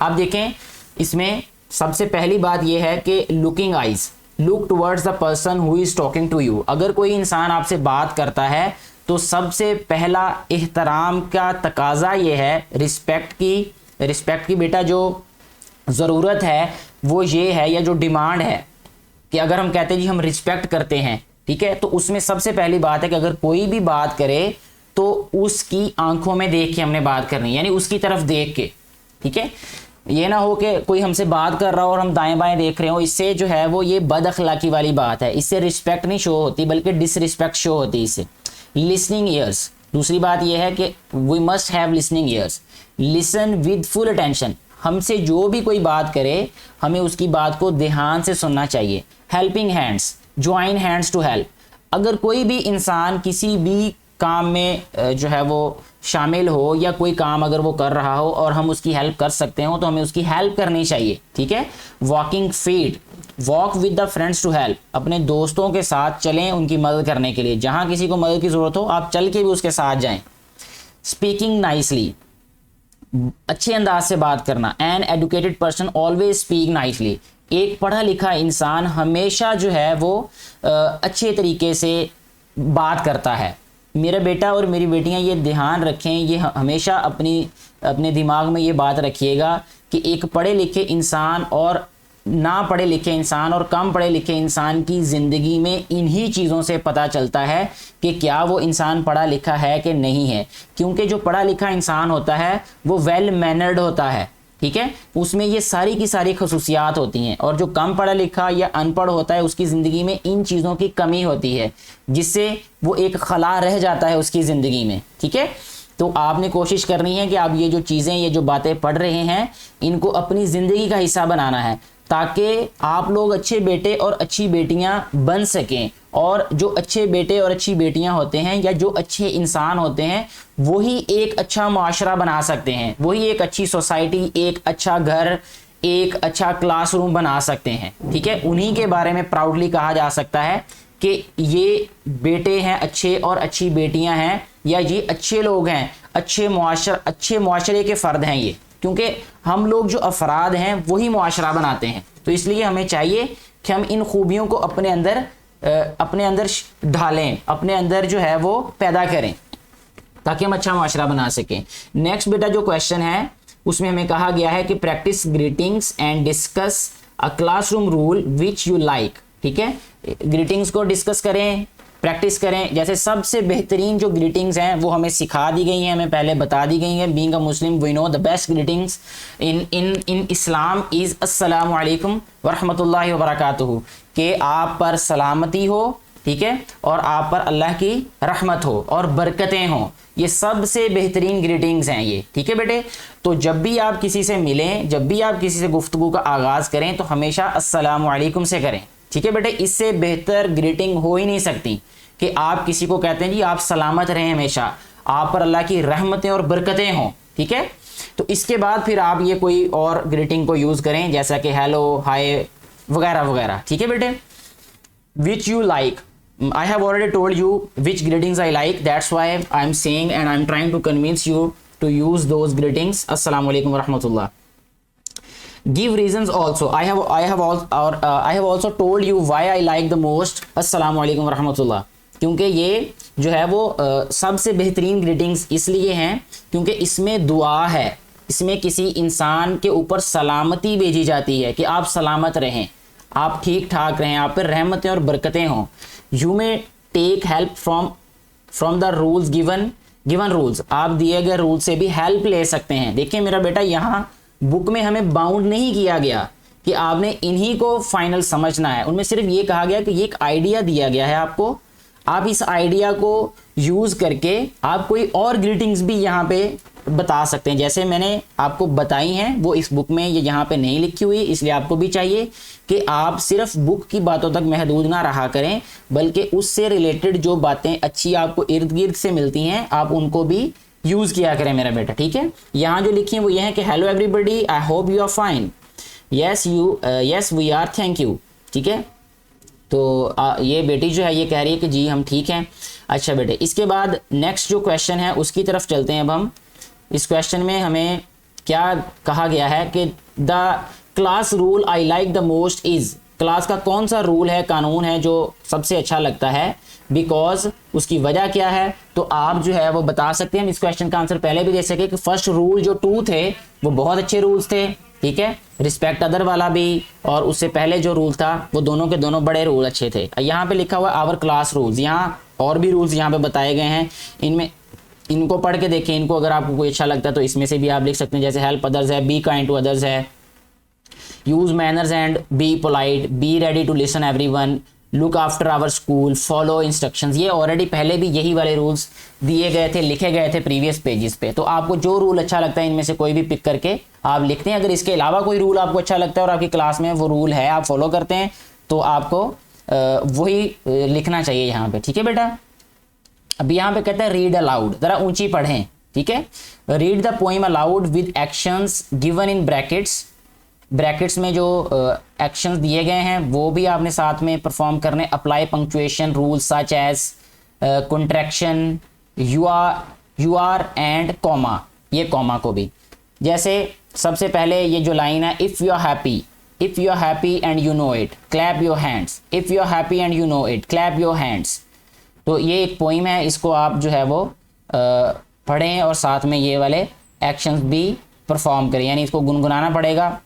अब देखें इसमें सबसे पहली बात यह है कि looking eyes, look towards the person who is talking to you. अगर कोई इंसान आपसे बात करता है तो सबसे पहला एहतराम का तकाजा ये है, रिस्पेक्ट की बेटा जो ज़रूरत है वो ये है, या जो डिमांड है कि अगर हम कहते हैं जी हम रिस्पेक्ट करते हैं, ठीक है, तो उसमें सबसे पहली बात है कि अगर कोई भी बात करे तो उसकी आंखों में देख के हमने बात करनी, यानी उसकी तरफ देख के। ठीक है, ये ना हो कि कोई हमसे बात कर रहा हो और हम दाएं बाएं देख रहे हो, इससे जो है वो ये बद अखलाकी वाली बात है, इससे रिस्पेक्ट नहीं शो होती बल्कि डिसरिस्पेक्ट शो होती है इससे। लिसनिंग ईयर्स, दूसरी बात यह है कि we must have listening ears, listen with full attention, हमसे जो भी कोई बात करे हमें उसकी बात को ध्यान से सुनना चाहिए। Helping hands, join hands to help, अगर कोई भी इंसान किसी भी काम में जो है वो शामिल हो या कोई काम अगर वो कर रहा हो और हम उसकी हेल्प कर सकते हो तो हमें उसकी हेल्प करनी चाहिए। ठीक है, walking feet, walk with the friends to help, अपने दोस्तों के साथ चलें उनकी मदद करने के लिए, जहां किसी को मदद की जरूरत हो आप चल के भी उसके साथ जाएं। स्पीकिंग नाइसली, अच्छे अंदाज से बात करना। An educated person always speak nicely, एक पढ़ा लिखा इंसान हमेशा जो है वो अच्छे तरीके से बात करता है। मेरा बेटा और मेरी बेटियां ये ध्यान रखें, ये हमेशा अपने दिमाग में ये बात रखिएगा कि एक पढ़े लिखे इंसान और ना पढ़े लिखे इंसान और कम पढ़े लिखे इंसान की ज़िंदगी में इन्हीं चीज़ों से पता चलता है कि क्या वो इंसान पढ़ा लिखा है कि नहीं है। क्योंकि जो पढ़ा लिखा इंसान होता है वो वेल मैनर्ड होता है, ठीक है, उसमें ये सारी की सारी खसूसियात होती हैं, और जो कम पढ़ा लिखा या अनपढ़ होता है उसकी ज़िंदगी में इन चीज़ों की कमी होती है, जिससे वो एक खला रह जाता है उसकी ज़िंदगी में। ठीक है, तो आपने कोशिश करनी है कि आप ये जो चीज़ें, ये जो बातें पढ़ रहे हैं इनको अपनी ज़िंदगी का हिस्सा बनाना है, ताकि आप लोग अच्छे बेटे और अच्छी बेटियां बन सकें। और जो अच्छे बेटे और अच्छी बेटियां होते हैं या जो अच्छे इंसान होते हैं वही एक अच्छा माशरा बना सकते हैं, वही एक अच्छी सोसाइटी, एक अच्छा घर, एक अच्छा क्लासरूम बना सकते हैं। ठीक है, उन्हीं के बारे में प्राउडली कहा जा सकता है कि ये बेटे हैं अच्छे और अच्छी बेटियां हैं, या ये अच्छे लोग हैं, अच्छे मुआशरे के फ़र्द हैं ये, क्योंकि हम लोग जो अफराद हैं वही मुआशरा बनाते हैं। तो इसलिए हमें चाहिए कि हम इन खूबियों को अपने अंदर ढालें, अपने अंदर जो है वो पैदा करें, ताकि हम अच्छा मुआशरा बना सकें। नेक्स्ट बेटा जो क्वेश्चन है उसमें हमें कहा गया है कि practice greetings and discuss a classroom rule which you like. ठीक है, ग्रीटिंग्स को डिस्कस करें, प्रैक्टिस करें। जैसे सबसे बेहतरीन जो ग्रीटिंग्स हैं वो हमें सिखा दी गई हैं, हमें पहले बता दी गई हैं। Being a Muslim we know the best greetings in Islam is अस्सलामु अलैकुम व रहमतुल्लाहि व बरकातुहू, कि आप पर सलामती हो, ठीक है, और आप पर अल्लाह की रहमत हो और बरकतें हों। ये सबसे बेहतरीन ग्रीटिंग्स हैं ये। ठीक है बेटे, तो जब भी आप किसी से मिलें, जब भी आप किसी से गुफ्तगू का आगाज़ करें तो हमेशा अस्सलामु अलैकुम से करें। ठीक है बेटे, इससे बेहतर ग्रीटिंग हो ही नहीं सकती कि आप किसी को कहते हैं जी आप सलामत रहें, हमेशा आप पर अल्लाह की रहमतें और बरकतें हों। ठीक है, तो इसके बाद फिर आप ये कोई और ग्रीटिंग को यूज करें, जैसा कि हेलो, हाय वगैरह वगैरह। ठीक है बेटे। Which you like, I have already told you which greetings I like, that's why I'm saying and I'm trying to convince you to use those greetings. Assalamu alaikum wa rahmatullah. Give reasons also. I have also told you why I like the most assalamu alaikum wa rahmatullah, क्योंकि ये जो है वो सबसे बेहतरीन greetings इसलिए हैं क्योंकि इसमें दुआ है, इसमें किसी इंसान के ऊपर सलामती भेजी जाती है कि आप सलामत रहें, आप ठीक ठाक रहें, आप पर रहमतें और बरकतें हों। You may take help from the rules given rules, आप दिए गए रूल से भी हेल्प ले सकते हैं। देखिए मेरा बेटा, यहाँ बुक में हमें बाउंड नहीं किया गया कि आपने इन्हीं को फाइनल समझना है, उनमें सिर्फ ये कहा गया कि ये एक आइडिया दिया गया है आपको, आप इस आइडिया को यूज करके आप कोई और ग्रीटिंग्स भी यहाँ पे बता सकते हैं। जैसे मैंने आपको बताई हैं वो इस बुक में ये यहाँ पे नहीं लिखी हुई, इसलिए आपको भी चाहिए कि आप सिर्फ बुक की बातों तक महदूद ना रहा करें, बल्कि उससे रिलेटेड जो बातें अच्छी आपको इर्द गिर्द से मिलती हैं आप उनको भी यूज किया करें मेरा बेटा। ठीक है। यहाँ जो लिखी है वो ये है कि hello everybody, I hope you are fine, yes we are, thank you. ठीक है। तो ये बेटी जो है ये कह रही है कि जी हम ठीक हैं। अच्छा बेटे, इसके बाद नेक्स्ट जो क्वेश्चन है उसकी तरफ चलते हैं अब हम। इस क्वेश्चन में हमें क्या कहा गया है कि the class rule I like the most is, class का कौन सा रूल है, कानून है जो सबसे अच्छा लगता है, बिकॉज उसकी वजह क्या है। तो आप जो है वो बता सकते हैं, हम इस क्वेश्चन का आंसर पहले भी दे सके कि फर्स्ट रूल जो 2 थे वो बहुत अच्छे रूल्स थे। ठीक है। रिस्पेक्ट अदर वाला भी और उससे पहले जो रूल था वो दोनों के दोनों बड़े रूल अच्छे थे। यहाँ पे लिखा हुआ है आवर क्लास रूल्स, यहाँ और भी रूल्स यहाँ पे बताए गए हैं, इनमें इनको पढ़ के देखें, इनको अगर आपको कोई अच्छा लगता है तो इसमें से भी आप लिख सकते हैं। जैसे हेल्प अदर्स है, बी काइंड टू अदर्स है, use manners and be polite, be ready to listen everyone, look after our school, follow instructions. ये ऑलरेडी पहले भी यही वाले रूल्स दिए गए थे, लिखे गए थे प्रीवियस पेजेस पे। तो आपको जो रूल अच्छा लगता है इनमें से कोई भी पिक करके आप लिखते हैं। अगर इसके अलावा कोई रूल आपको अच्छा लगता है और आपकी क्लास में वो रूल है, आप फॉलो करते हैं, तो आपको वही लिखना चाहिए यहाँ पे। ठीक है बेटा। अब यहाँ पे कहते हैं रीड अलाउड, जरा ऊंची पढ़ें। ठीक है। Read the poem allowed with actions given in brackets, brackets में जो एक्शंस दिए गए हैं वो भी आपने साथ में परफॉर्म करने। Apply punctuation rules such as contraction, you are and comma, ये कॉमा को भी। जैसे सबसे पहले ये जो लाइन है, if you are happy and you know it clap your hands, if you are happy and you know it clap your hands. तो ये एक पोइम है, इसको आप जो है वो पढ़ें और साथ में ये वाले एक्शंस भी परफॉर्म करें, यानी इसको गुनगुनाना पड़ेगा।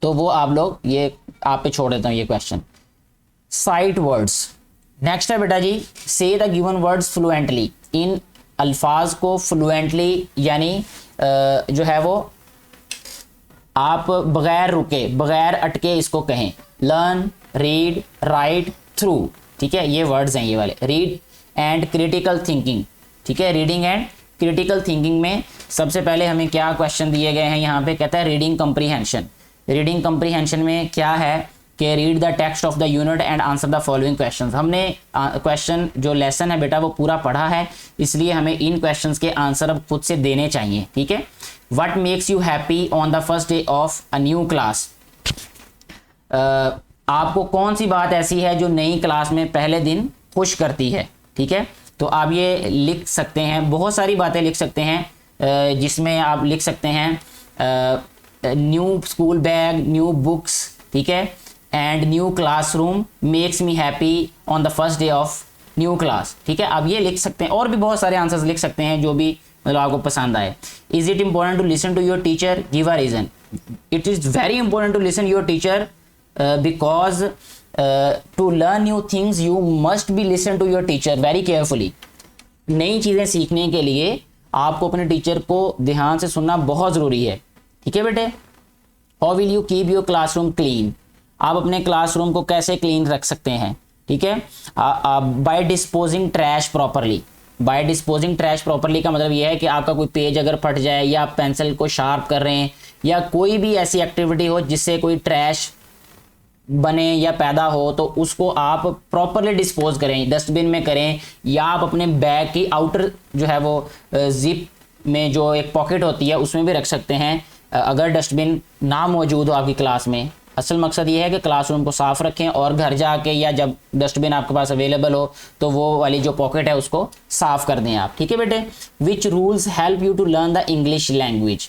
तो वो आप लोग, ये आप पे छोड़ देता हूँ ये क्वेश्चन। साइट वर्ड्स, नेक्स्ट है बेटा जी, से द गिवन वर्ड्स फ्लुएंटली, इन अल्फाज को फ्लुएंटली यानी जो है वो आप बगैर रुके बगैर अटके इसको कहें। Learn, read, right, through. ठीक है। ये वर्ड्स हैं ये वाले। Read and critical thinking. ठीक है। रीडिंग एंड क्रिटिकल थिंकिंग में सबसे पहले हमें क्या क्वेश्चन दिए गए हैं यहाँ पे, कहता है रीडिंग कम्प्रीहेंशन। रीडिंग कम्प्रीहेंशन में क्या है कि read the text of the unit and answer the following questions. हमने क्वेश्चन जो लेसन है बेटा वो पूरा पढ़ा है, इसलिए हमें इन क्वेश्चंस के आंसर अब खुद से देने चाहिए। ठीक है। What makes you happy on the first day of a new class, आपको कौन सी बात ऐसी है जो नई क्लास में पहले दिन खुश करती है। ठीक है। तो आप ये लिख सकते हैं, बहुत सारी बातें लिख सकते हैं, जिसमें आप लिख सकते हैं new school bag, new books, ठीक है, and new classroom makes me happy on the first day of new class. ठीक है। आप ये लिख सकते हैं और भी बहुत सारे आंसर्स लिख सकते हैं जो भी मतलब आपको पसंद आए। Is it important to listen to your teacher, give a reason. It is very important to listen your teacher because to learn new things you must be listen to your teacher very carefully. नई चीज़ें सीखने के लिए आपको अपने teacher को ध्यान से सुनना बहुत ज़रूरी है। ठीक है बेटे। How will you keep your classroom clean, आप अपने क्लासरूम को कैसे क्लीन रख सकते हैं। ठीक है। By disposing trash properly. By disposing trash properly का मतलब यह है कि आपका कोई पेज अगर फट जाए या आप पेंसिल को शार्प कर रहे हैं या कोई भी ऐसी एक्टिविटी हो जिससे कोई ट्रैश बने या पैदा हो तो उसको आप प्रॉपरली डिस्पोज करें, डस्टबिन में करें या आप अपने बैग की आउटर जो है वो जिप में जो एक पॉकेट होती है उसमें भी रख सकते हैं अगर डस्टबिन ना मौजूद हो आपकी क्लास में। असल मकसद ये है कि क्लासरूम को साफ रखें और घर जाके या जब डस्टबिन आपके पास अवेलेबल हो तो वो वाली जो पॉकेट है उसको साफ कर दें आप। ठीक है बेटे। Which rules help you to learn the English language?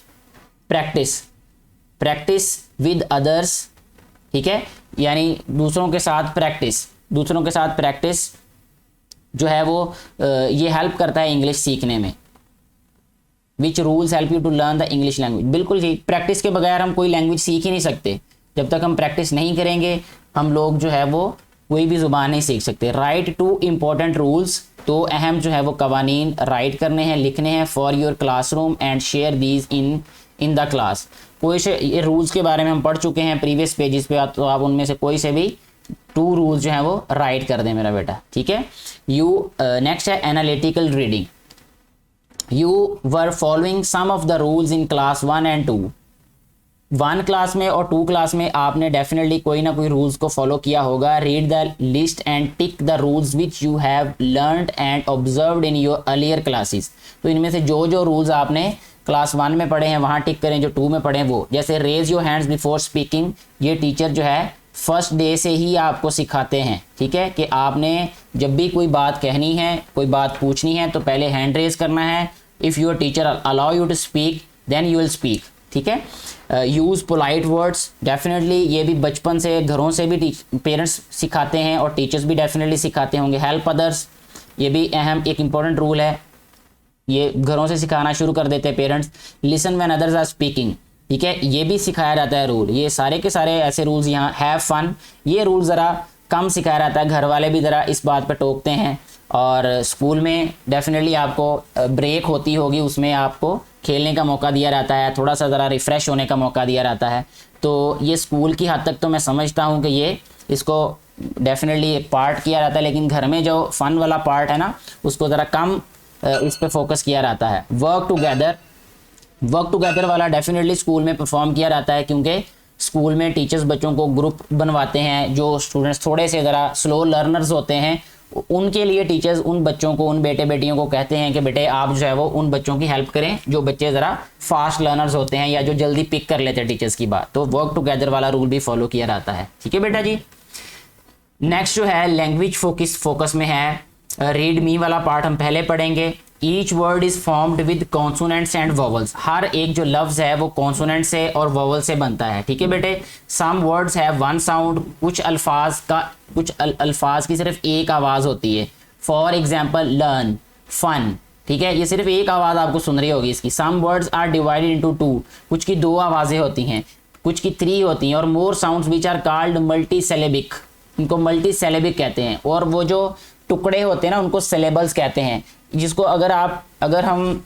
Practice with others, ठीक है, यानी दूसरों के साथ प्रैक्टिस जो है वो ये हेल्प करता है इंग्लिश सीखने में। Which rules help you to learn the English language? बिल्कुल जी, प्रैक्टिस के बगैर हम कोई लैंग्वेज सीख ही नहीं सकते। जब तक हम प्रैक्टिस नहीं करेंगे हम लोग जो है वो कोई भी ज़ुबान नहीं सीख सकते। राइट टू इम्पोर्टेंट रूल्स, तो अहम जो है वो कवानीन राइट करने हैं, लिखने हैं for your classroom and share these in the class. कोई से ये रूल्स के बारे में हम पढ़ चुके हैं प्रीवियस पेजेस पे, तो आप उनमें से कोई से भी 2 रूल्स जो हैं वो राइट कर दें मेरा बेटा। ठीक है। नेक्स्ट है analytical reading. You were following some of the rules in class 1 and 2। 1 class में और 2 क्लास में आपने डेफिनेटली कोई ना कोई रूल्स को फॉलो किया होगा। Read the list and tick the rules which you have learned and observed in your earlier classes. तो इनमें से जो जो रूल्स आपने क्लास 1 में पढ़े हैं वहाँ टिक करें, जो 2 में पढ़े हैं वो। जैसे raise your hands before speaking, ये टीचर जो है फर्स्ट डे से ही आपको सिखाते हैं। ठीक है, कि आपने जब भी कोई बात कहनी है, कोई बात पूछनी है तो पहले हैंड रेज करना है। If your teacher allow you to speak then you will speak. ठीक है। यूज़ पोलाइट वर्ड्स, डेफिनेटली ये भी बचपन से घरों से भी पेरेंट्स सिखाते हैं और टीचर्स भी डेफिनेटली सिखाते होंगे। हेल्प अदर्स, ये भी अहम एक इम्पॉर्टेंट रूल है, ये घरों से सिखाना शुरू कर देते हैं parents. Listen when others are speaking, ठीक है, ये भी सिखाया जाता है रूल। ये सारे के सारे ऐसे रूल्स यहाँ। हैव फन, ये रूल ज़रा कम सिखाया जाता है, घर वाले भी ज़रा इस बात पर टोकते हैं। और स्कूल में डेफिनेटली आपको ब्रेक होती होगी, उसमें आपको खेलने का मौका दिया जाता है, थोड़ा सा ज़रा रिफ़्रेश होने का मौका दिया जाता है। तो ये स्कूल की हद तक तो मैं समझता हूँ कि ये इसको डेफिनेटली पार्ट किया जाता है, लेकिन घर में जो फ़न वाला पार्ट है ना उसको ज़रा कम इस पर फोकस किया जाता है। वर्क टुगेदर वाला डेफिनेटली स्कूल में परफॉर्म किया जाता है, क्योंकि स्कूल में टीचर्स बच्चों को ग्रुप बनवाते हैं। जो स्टूडेंट्स थोड़े से ज़रा स्लो लर्नर्स होते हैं उनके लिए टीचर्स उन बच्चों को, उन बेटे बेटियों को कहते हैं कि बेटे आप जो है वो उन बच्चों की हेल्प करें जो बच्चे ज़रा फास्ट लर्नर्स होते हैं या जो जल्दी पिक कर लेते हैं टीचर्स की बात। तो वर्क टुगेदर वाला रूल भी फॉलो किया जाता है। ठीक है बेटा जी। नेक्स्ट जो है लैंग्वेज फोकस में है। रीड मी वाला पार्ट हम पहले पढ़ेंगे। Each word is formed with consonants and vowels, हर एक जो लफ्ज़ है वो कॉन्सोनेंट से और वॉवल से बनता है। ठीक है बेटे। सम वर्ड्स हैव 1 साउंड, कुछ अल्फाज की सिर्फ एक आवाज़ होती है। फॉर एग्जाम्पल लर्न, फन, ठीक है, ये सिर्फ एक आवाज़ आपको सुन रही होगी इसकी। Some words are divided into 2, कुछ की 2 आवाज़ें होती हैं, कुछ की 3 होती हैं। और more sounds which are called multi syllabic, इनको मल्टी सेलेबिक कहते हैं। और वो जो टुकड़े होते हैं ना उनको सिलेबल्स कहते हैं, जिसको अगर हम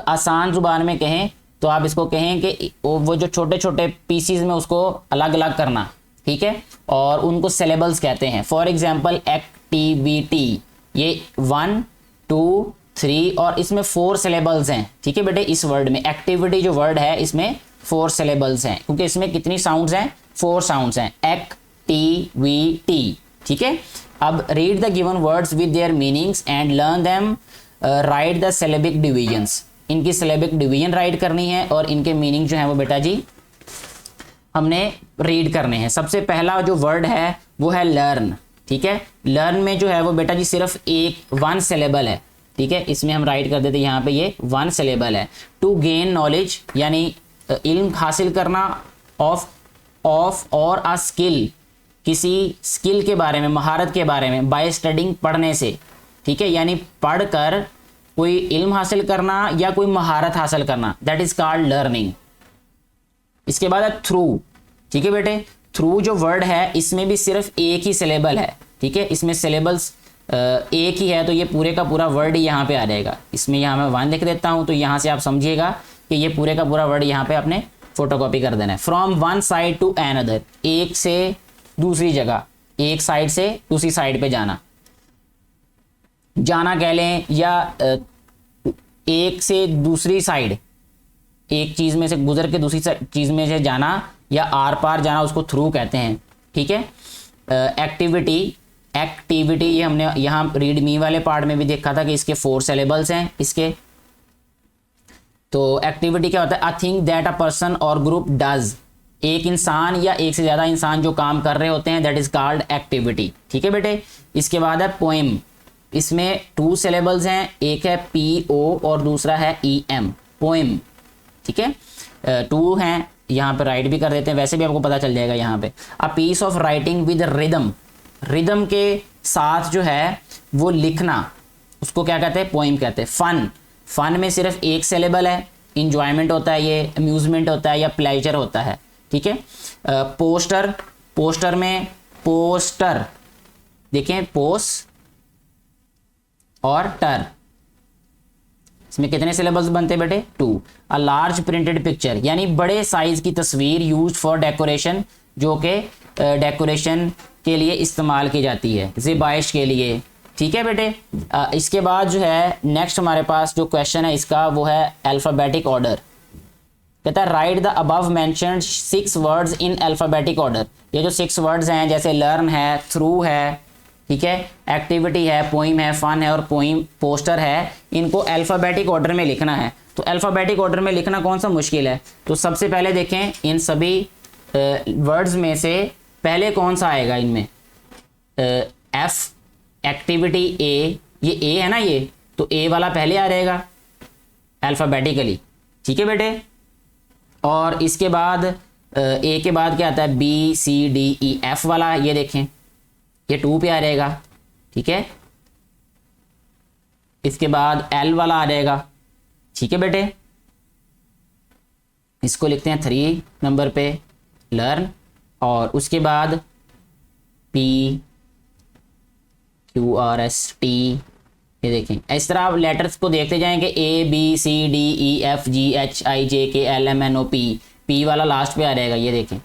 आसान ज़ुबान में कहें तो आप इसको कहें कि वो जो छोटे छोटे पीसीज में उसको अलग अलग करना। ठीक है, और उनको सिलेबल्स कहते हैं। फॉर एग्जांपल एक्टिविटी, ये 1 2 3 और इसमें 4 सिलेबल्स हैं। ठीक है बेटे, इस वर्ड में एक्टिविटी जो वर्ड है इसमें 4 सिलेबल्स हैं, क्योंकि इसमें कितनी साउंड्स हैं? 4 साउंड्स हैं। एक्टिविटी। ठीक है। अब read the given words with their meanings and learn them. Right the syllabic divisions, इनकी सिलेबिक डिवीजन राइट करनी है और इनके मीनिंग जो है वो बेटा जी हमने रीड करने हैं। सबसे पहला जो वर्ड है वो है लर्न। ठीक है, लर्न में जो है वो बेटा जी सिर्फ 1 सिलेबल है। ठीक है, इसमें हम राइट कर देते हैं यहाँ पे ये 1 सिलेबल है। टू गेन नॉलेज यानी इल्म हासिल करना, ऑफ और अ स्किल, किसी स्किल के बारे में, महारत के बारे में, बाय स्टडिंग, पढ़ने से। ठीक है, यानी पढ़कर कोई इल्म हासिल करना या कोई महारत हासिल करना, दैट इज कॉल्ड लर्निंग। इसके बाद है थ्रू। ठीक है बेटे, थ्रू जो वर्ड है इसमें भी सिर्फ एक ही सिलेबल है। ठीक है, इसमें सिलेबल्स एक ही है, तो ये पूरे का पूरा वर्ड ही यहाँ पे आ जाएगा। इसमें यहाँ मैं 1 लिख देता हूँ, तो यहाँ से आप समझिएगा कि ये पूरे का पूरा वर्ड यहाँ पे आपने फोटोकॉपी कर देना है। From one side to another, एक से दूसरी जगह, एक साइड से दूसरी साइड पे जाना कह लें, या एक से दूसरी साइड, एक चीज़ में से गुजर के दूसरी चीज़ में से जाना या आर पार जाना, उसको थ्रू कहते हैं। ठीक है। एक्टिविटी ये हमने यहाँ रीड मी वाले पार्ट में भी देखा था कि इसके 4 सिलेबल्स हैं इसके। तो एक्टिविटी क्या होता है, a thing that a person और ग्रुप डज, एक इंसान या एक से ज़्यादा इंसान जो काम कर रहे होते हैं, दैट इज कॉल्ड एक्टिविटी। ठीक है बेटे। इसके बाद है पोएम, इसमें 2 सिलेबल्स हैं, एक है PO और दूसरा है EM, पोएम। ठीक है, 2 हैं, यहाँ पे राइट भी कर देते हैं, वैसे भी आपको पता चल जाएगा यहाँ पे। A piece of writing with rhythm, rhythm के साथ जो है वो लिखना, उसको क्या कहते हैं, पोएम कहते हैं। फन, फन में सिर्फ एक सिलेबल है, इंजॉयमेंट होता है, ये अम्यूजमेंट होता है या प्लेजर होता है। ठीक है। पोस्टर, पोस्टर में पोस्टर, देखें पोस और टर, इसमें कितने सिलेबल्स बनते हैं बेटे, 2। अ लार्ज प्रिंटेड पिक्चर, यानी बड़े साइज की तस्वीर, यूज फॉर डेकोरेशन, जो कि डेकोरेशन के लिए इस्तेमाल की जाती है, ज़िबाइश के लिए। ठीक है बेटे। इसके बाद जो है नेक्स्ट हमारे पास जो क्वेश्चन है इसका, वो है अल्फ़ाबेटिक ऑर्डर। कहता है right the above mentioned 6 words in alphabetic order. ये जो 6 वर्ड्स हैं, जैसे लर्न है, थ्रू है, ठीक है, एक्टिविटी है, पोइम है, फन है और पोइम पोस्टर है, इनको अल्फ़ाबेटिक ऑर्डर में लिखना है। तो अल्फ़ाबेटिक ऑर्डर में लिखना कौन सा मुश्किल है, तो सबसे पहले देखें इन सभी वर्ड्स में से पहले कौन सा आएगा इनमें, F, एक्टिविटी A, ये A है ना, ये तो A वाला पहले आ जाएगा अल्फ़ाबेटिकली। ठीक है बेटे। और इसके बाद A के बाद क्या आता है, B C D E F वाला, ये देखें ये 2 पे आ जाएगा। ठीक है। इसके बाद L वाला आ जाएगा। ठीक है बेटे, इसको लिखते हैं 3 नंबर पे, लर्न। और उसके बाद P Q R S T, ये देखें इस तरह आप लेटर्स को देखते जाएंगे, A B C D E F G H I J K L M N O P, P वाला लास्ट पे आ जाएगा, ये देखें।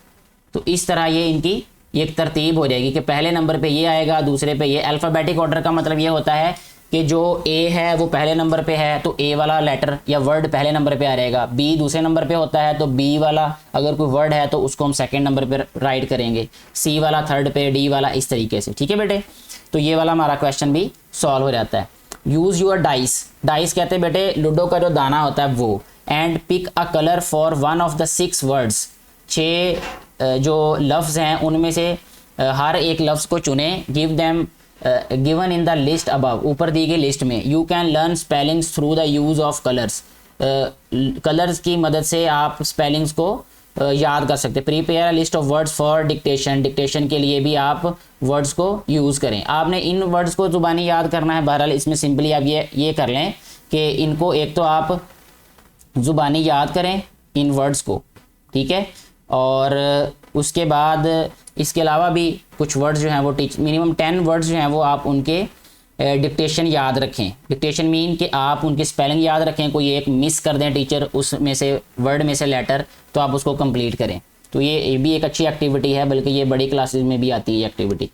तो इस तरह ये इनकी एक तरतीब हो जाएगी कि पहले नंबर पे ये आएगा, दूसरे पे ये। अल्फ़ाबेटिक ऑर्डर का मतलब ये होता है कि जो A है वो पहले नंबर पे है तो A वाला लेटर या वर्ड पहले नंबर पे आ जाएगा, B दूसरे नंबर पे होता है तो B वाला अगर कोई वर्ड है तो उसको हम सेकंड नंबर पे राइट करेंगे, C वाला थर्ड पे, D वाला इस तरीके से। ठीक है बेटे। तो ये वाला हमारा क्वेश्चन भी सॉल्व हो जाता है। यूज़ योर डाइस, डाइस कहते हैं बेटे लूडो का जो दाना होता है वो। And pick a colour for one of the 6 words, 6 जो लफ्ज़ हैं उनमें से हर एक लफ्ज़ को चुने। Give them given in the list above, ऊपर दी गई लिस्ट में। You can learn spellings through the use of colours, colours की मदद से आप स्पेलिंग्स को याद कर सकते हैं। Prepare list of words for dictation, dictation के लिए भी आप वर्ड्स को यूज़ करें। आपने इन वर्ड्स को ज़ुबानी याद करना है। बहरहाल इसमें सिंपली आप ये कर लें कि इनको एक तो आप ज़ुबानी याद करें इन वर्ड्स को, ठीक है। और उसके बाद इसके अलावा भी कुछ वर्ड्स जो हैं वो मिनिमम 10 वर्ड्स जो हैं वो आप उनके डिक्टेशन याद रखें। डिक्टेशन मीन कि आप उनकी स्पेलिंग याद रखें, कोई एक मिस कर दें टीचर उसमें से वर्ड में से लेटर, तो आप उसको कंप्लीट करें। तो ये भी एक अच्छी एक्टिविटी है, बल्कि ये बड़ी क्लासेस में भी आती है एक्टिविटी।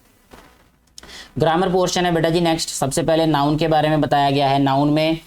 ग्रामर पोर्शन है बेटा जी नेक्स्ट। सबसे पहले नाउन के बारे में बताया गया है। नाउन में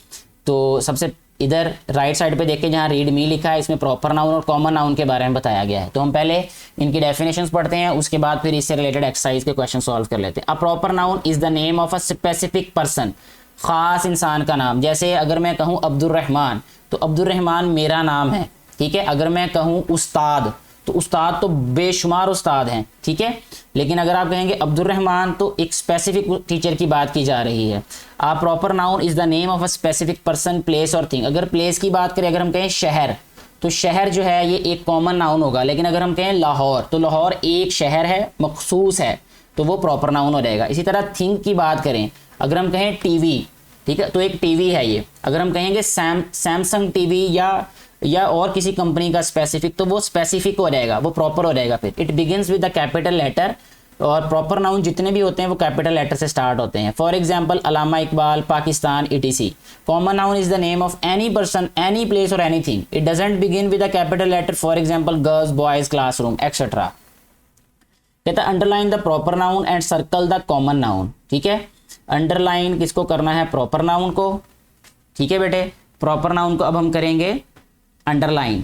तो सबसे इधर राइट साइड पे देखें जहाँ रीड मी लिखा है, इसमें प्रॉपर नाउन और कॉमन नाउन के बारे में बताया गया है। तो हम पहले इनकी डेफिनेशंस पढ़ते हैं, उसके बाद फिर इससे रिलेटेड एक्सरसाइज के क्वेश्चन सॉल्व कर लेते हैं। A proper noun is the name of a specific person, ख़ास इंसान का नाम। जैसे अगर मैं कहूँ अब्दुर्रहमान, तो अब्दुर्रहमान मेरा नाम है, ठीक है। अगर मैं कहूँ उस्ताद, तो उस्ताद तो बेशुमार उस्ताद हैं, ठीक है। लेकिन अगर आप कहेंगे अब्दुर्रहमान तो एक स्पेसिफिक टीचर की बात की जा रही है। A proper noun is the name of a specific person, place और थिंग। अगर प्लेस की बात करें, अगर हम कहें शहर, तो शहर जो है ये एक कॉमन नाउन होगा। लेकिन अगर हम कहें लाहौर, तो लाहौर एक शहर है, मखसूस है, तो वो प्रॉपर नाउन हो जाएगा। इसी तरह थिंग की बात करें, अगर हम कहें टीवी, ठीक है, तो एक टीवी है ये। अगर हम कहेंगे सैमसंग टीवी या और किसी कंपनी का स्पेसिफिक, तो वो स्पेसिफिक हो जाएगा, वो प्रॉपर हो जाएगा। फिर it begins with the capital letter, और प्रॉपर नाउन जितने भी होते हैं वो कैपिटल लेटर से स्टार्ट होते हैं। For example Allama Iqbal, Pakistan, etc। Common noun is the name of any person, any place और anything. It doesn't begin with the capital letter. For example girls, boys, classroom, etcetera. कहता है underline the proper noun and circle the common noun, ठीक है। Underline किसको करना है, proper noun को, ठीक है बेटे। प्रॉपर नाउन को अब हम करेंगे अंडरलाइन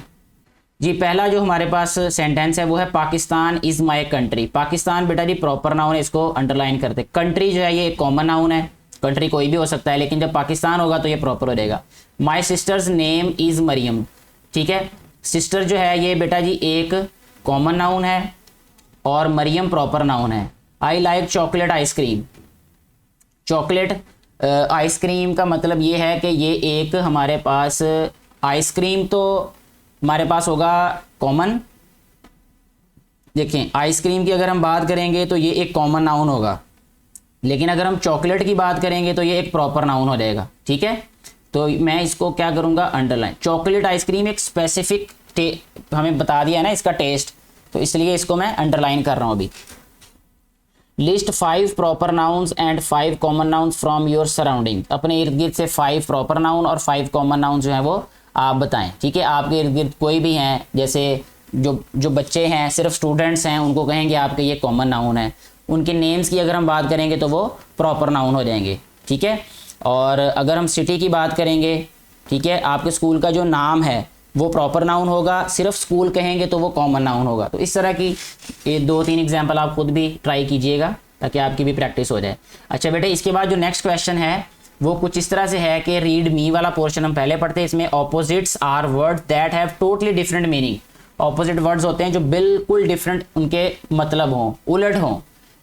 जी। पहला जो हमारे पास सेंटेंस है वो है Pakistan is my country. Pakistan बेटा जी प्रॉपर नाउन है, इसको अंडरलाइन करते। कंट्री जो है ये एक कॉमन नाउन है, कंट्री कोई भी हो सकता है, लेकिन जब पाकिस्तान होगा तो ये प्रॉपर हो जाएगा। माई सिस्टर्स नेम इज़ मरियम, ठीक है। सिस्टर जो है ये बेटा जी एक कॉमन नाउन है और मरियम प्रॉपर नाउन है। I like chocolate ice cream, chocolate ice cream का मतलब ये है कि ये एक हमारे पास आइसक्रीम तो हमारे पास होगा कॉमन। देखें आइसक्रीम की अगर हम बात करेंगे तो ये एक कॉमन नाउन होगा, लेकिन अगर हम चॉकलेट की बात करेंगे तो ये एक प्रॉपर नाउन हो जाएगा, ठीक है। तो मैं इसको क्या करूँगा, अंडरलाइन। चॉकलेट आइसक्रीम एक स्पेसिफिक हमें बता दिया है ना इसका टेस्ट, तो इसलिए इसको मैं अंडरलाइन कर रहा हूँ अभी। List 5 proper nouns and 5 common nouns from your surrounding, अपने इर्द गिर्द से 5 प्रॉपर नाउन और 5 कॉमन नाउन जो है वो आप बताएं, ठीक है। आपके इर्द गिर्द कोई भी हैं, जैसे जो बच्चे हैं, सिर्फ स्टूडेंट्स हैं, उनको कहेंगे आपके ये कॉमन नाउन है। उनके नेम्स की अगर हम बात करेंगे तो वो प्रॉपर नाउन हो जाएंगे, ठीक है। और अगर हम सिटी की बात करेंगे, ठीक है, आपके स्कूल का जो नाम है वो प्रॉपर नाउन होगा, सिर्फ स्कूल कहेंगे तो वो कॉमन नाउन होगा। तो इस तरह की ये 2-3 एग्जाम्पल आप खुद भी ट्राई कीजिएगा ताकि आपकी भी प्रैक्टिस हो जाए। अच्छा बेटे, इसके बाद जो नेक्स्ट क्वेश्चन है वो कुछ इस तरह से है कि रीड मी वाला पोर्शन हम पहले पढ़ते हैं। इसमें opposites are words that have totally different meaning. Opposite words होते हैं जो बिल्कुल डिफरेंट उनके मतलब हों, उलट हों।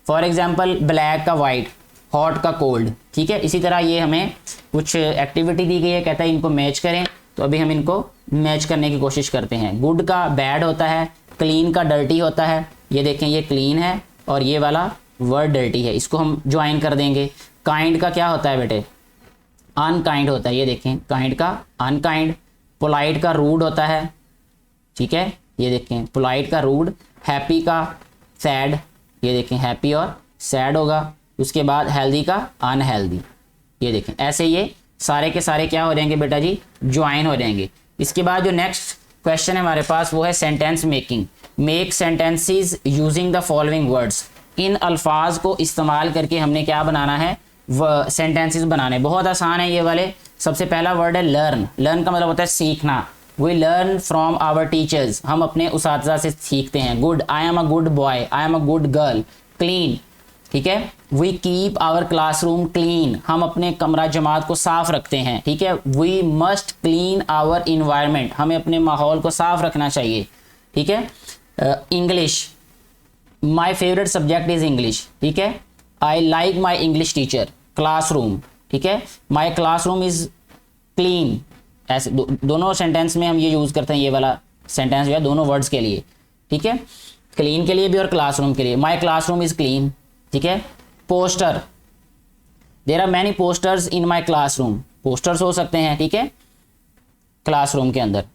फॉर एग्जाम्पल ब्लैक का वाइट, हॉट का कोल्ड, ठीक है। इसी तरह ये हमें कुछ एक्टिविटी दी गई है, कहता है इनको मैच करें, तो अभी हम इनको मैच करने की कोशिश करते हैं। गुड का बैड होता है, क्लीन का डर्टी होता है। ये देखें ये क्लीन है और ये वाला वर्ड डर्टी है, इसको हम ज्वाइन कर देंगे। काइंड का क्या होता है बेटे, अनकाइंड होता है, ये देखें काइंड का अनकाइंड। पोलाइट का रूड होता है, ठीक है, ये देखें पोलाइट का रूड। हैप्पी का सैड, ये देखें हैप्पी और सैड होगा। उसके बाद हेल्दी का अनहेल्दी, ये देखें ऐसे ये सारे के सारे क्या हो जाएंगे बेटा जी, ज्वाइन हो जाएंगे। इसके बाद जो नेक्स्ट क्वेश्चन है हमारे पास वो है sentence making. Make sentences using the following words. इन अल्फाज को इस्तेमाल करके हमने क्या बनाना है, सेंटेंसेस बनाने। बहुत आसान है ये वाले। सबसे पहला वर्ड है लर्न। लर्न का मतलब होता है सीखना। We learn from our teachers, हम अपने उसातिज़ा से सीखते हैं। Good, I am a good boy, I am a good girl. Clean, ठीक है, we keep our classroom clean, हम अपने कमरा जमात को साफ रखते हैं, ठीक है। We must clean our environment, हमें अपने माहौल को साफ रखना चाहिए, ठीक है। English, my favourite subject is English, ठीक है। I like my English teacher. Classroom, ठीक है, माई क्लासरूम इज़ क्लीन। ऐसे दोनों सेंटेंस में हम ये यूज़ करते हैं, ये वाला सेंटेंस जो है दोनों वर्ड्स के लिए, ठीक है, क्लीन के लिए भी और क्लासरूम के लिए। माई क्लासरूम इज़ क्लीन, ठीक है। Poster, there are many posters in my classroom, posters हो सकते हैं, ठीक है, क्लासरूम के अंदर।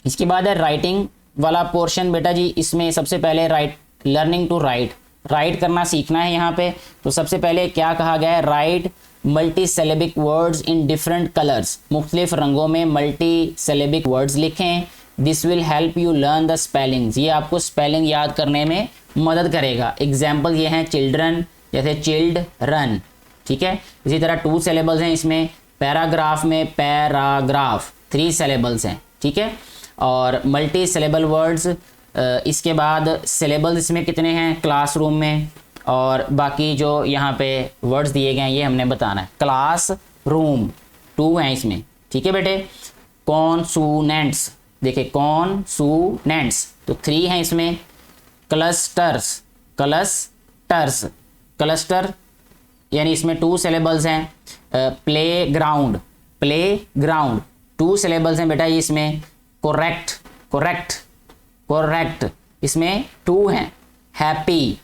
इसके बाद है राइटिंग वाला पोर्शन बेटा जी। इसमें सबसे पहले write, learning to write, write करना सीखना है यहाँ पे। तो सबसे पहले क्या कहा गया है, write multi syllabic words in different colours, मुख्तलिफ रंगों में मल्टी सेलेबिक वर्ड्स लिखें। This will help you learn the spellings, ये आपको स्पेलिंग याद करने में मदद करेगा। एग्जाम्पल ये हैं चिल्ड्रन, जैसे चिल्ड रन, ठीक है। इसी तरह 2 सिलेबल्स हैं इसमें। पैराग्राफ में पैराग्राफ 3 सिलेबल्स हैं, ठीक है। और मल्टी सिलेबल वर्ड्स, इसके बाद सिलेबल्स इसमें कितने हैं क्लासरूम में, और बाकी जो यहाँ पे वर्ड्स दिए गए हैं ये हमने बताना है। क्लास रूम 2 हैं इसमें, ठीक है बेटे। कॉन्सोनेंट्स, देखिए कॉन्सोनेंट्स तो 3 हैं इसमें। क्लस्टर्स, क्लस्टर्स, क्लस्टर यानी इसमें 2 सिलेबल्स हैं। Play ground, play ground 2 syllables हैं बेटा ये इसमें। कोरेक्ट, कोरेक्ट, कोरेक्ट इसमें 2 हैं। हैप्पी,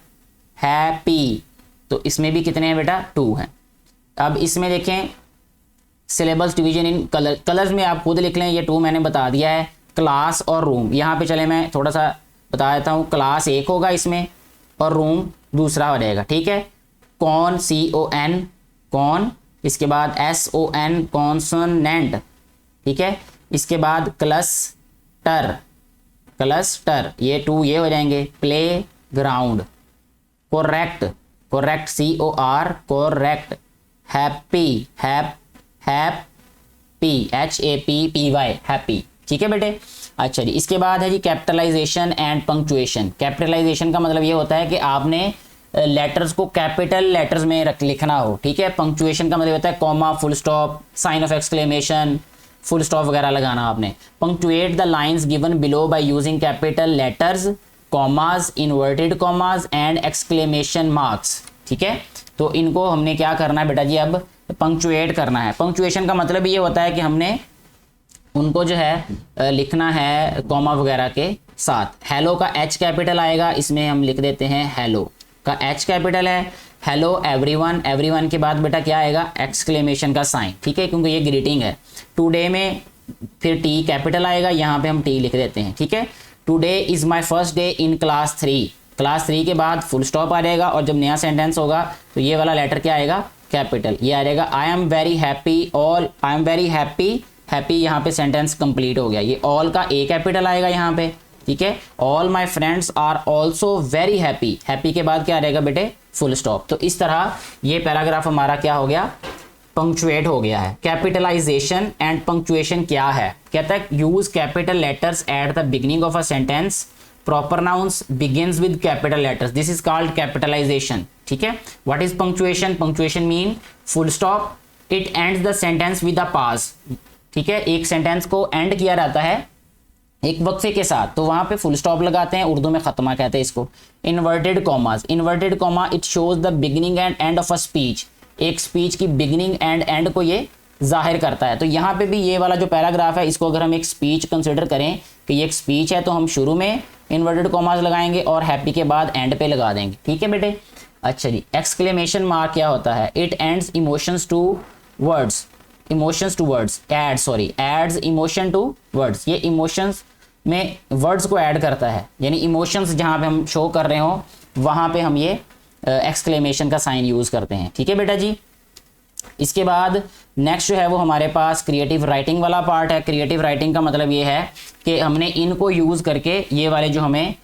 हैप्पी तो इसमें भी कितने हैं बेटा, 2 हैं। अब इसमें देखें syllabus division in colour, colours में आप खुद लिख लें, ये 2 मैंने बता दिया है। क्लास और रूम, यहाँ पे चले मैं थोड़ा सा बता देता हूँ। क्लास एक होगा इसमें और रूम दूसरा हो जाएगा, ठीक है। कॉन, CON कॉन, इसके बाद SON कॉन्सोनेंट, ठीक है। इसके बाद क्लस्टर, क्लस्टर ये 2 ये हो जाएंगे। Play ground, correct, correct COR correct. Happy, happy HAPPY happy, ठीक है बेटे। अच्छा जी, इसके बाद है जी कैपिटलाइजेशन एंड पंक्चुएशन। कैपिटलाइजेशन का मतलब ये होता है कि आपने लेटर्स को कैपिटल लेटर्स में लिखना हो, ठीक है। पंक्चुएशन का मतलब होता है comma, full stop, sign of exclamation, full stop वगैरह लगाना आपने। Punctuate the lines given below by using capital letters, commas, inverted commas and exclamation marks, ठीक है। तो इनको हमने क्या करना है बेटा जी, अब पंक्चुएट करना है। पंक्चुएशन का मतलब ये होता है कि हमने उनको जो है लिखना है कॉमा वगैरह के साथ। हेलो का एच कैपिटल आएगा, इसमें हम लिख देते हैं हेलो का एच कैपिटल है। हेलो एवरीवन, एवरीवन के बाद बेटा क्या आएगा, एक्सक्लेमेशन का साइन, ठीक है, क्योंकि ये ग्रीटिंग है। टुडे में फिर टी कैपिटल आएगा, यहाँ पे हम टी लिख देते हैं, ठीक है। Today is my first day in class 3, class 3 के बाद फुल स्टॉप आ जाएगा, और जब नया सेंटेंस होगा तो ये वाला लेटर क्या आएगा, कैपिटल, ये आ जाएगा। I am very happy, all I am very happy, happy यहाँ पे सेंटेंस कंप्लीट हो गया। ये ऑल का ए कैपिटल आएगा यहाँ पे, ठीक है। All my friends are also very happy, happy के बाद क्या रहेगा बेटे, फुल स्टॉप। तो इस तरह ये पैराग्राफ हमारा क्या हो गया, पंक्चुएट हो गया है। कैपिटलाइजेशन एंड पंक्चुएशन क्या है, कहता है use capital letters at the beginning of a sentence, proper nouns begins with capital letters, this is called capitalisation, ठीक है। What is punctuation, punctuation mean full stop, it ends the sentence with a pause, ठीक है। एक sentence को and किया जाता है एक वक्फे के साथ, तो वहां पे फुल स्टॉप लगाते हैं, उर्दू में खत्मा कहते हैं इसको। Inverted commas, inverted comma it shows the beginning and end of a speech, एक स्पीच की बिगिनिंग एंड एंड को ये जाहिर करता है। तो यहाँ पे भी ये वाला जो पैराग्राफ है, इसको अगर हम एक स्पीच कंसिडर करें कि ये एक स्पीच है, तो हम शुरू में इन्वर्टेड कॉमास लगाएंगे और हैप्पी के बाद एंड पे लगा देंगे, ठीक है बेटे। अच्छा जी, एक्सक्लेमेशन मार्क क्या होता है, it ends emotions to words, emotions to words, adds emotion to words, ये इमोशंस में वर्ड्स को ऐड करता है, यानी इमोशंस जहाँ पे हम शो कर रहे हो वहाँ पे हम ये एक्सक्लेमेशन का साइन यूज़ करते हैं, ठीक है बेटा जी। इसके बाद नेक्स्ट जो है वो हमारे पास क्रिएटिव राइटिंग वाला पार्ट है। क्रिएटिव राइटिंग का मतलब ये है कि हमने इनको यूज़ करके ये वाले जो हमें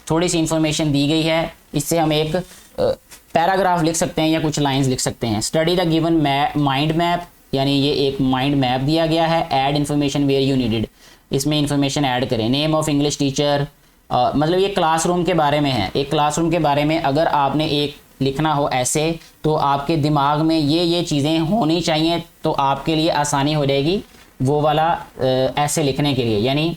थोड़ी सी इंफॉर्मेशन दी गई है, इससे हम एक पैराग्राफ लिख सकते हैं या कुछ लाइंस लिख सकते हैं। Study the given mind map, यानी ये एक माइंड मैप दिया गया है। Add information where you needed, इसमें इंफॉर्मेशन ऐड करें। नेम ऑफ इंग्लिश टीचर, मतलब ये क्लासरूम के बारे में है। एक क्लासरूम के बारे में अगर आपने एक लिखना हो ऐसे, तो आपके दिमाग में ये चीज़ें होनी चाहिए, तो आपके लिए आसानी हो जाएगी वो वाला ऐसे लिखने के लिए। यानी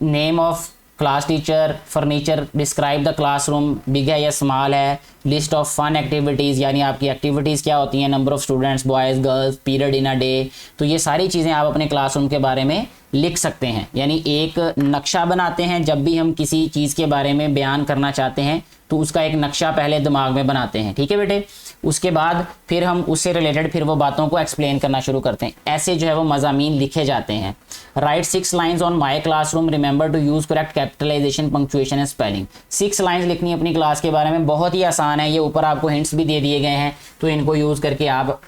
name of class teacher, furniture, describe the classroom, big है या स्मॉल है, लिस्ट ऑफ फन एक्टिविटीज़, यानी आपकी एक्टिविटीज़ क्या होती हैं, number of students, boys girls, period in a day. तो ये सारी चीज़ें आप अपने क्लासरूम के बारे में लिख सकते हैं। यानी एक नक्शा बनाते हैं, जब भी हम किसी चीज़ के बारे में बयान करना चाहते हैं तो उसका एक नक्शा पहले दिमाग में बनाते हैं, ठीक है बेटे। उसके बाद फिर हम उससे रिलेटेड फिर वो बातों को एक्सप्लेन करना शुरू करते हैं। ऐसे जो है वो मज़ामीन लिखे जाते हैं। Write 6 lines on my classroom, remember to use correct capitalisation, punctuation and spelling. 6 lines लिखनी अपनी क्लास के बारे में, बहुत ही आसान है। ये ऊपर आपको हिंट्स भी दे दिए गए हैं, तो इनको यूज़ करके आप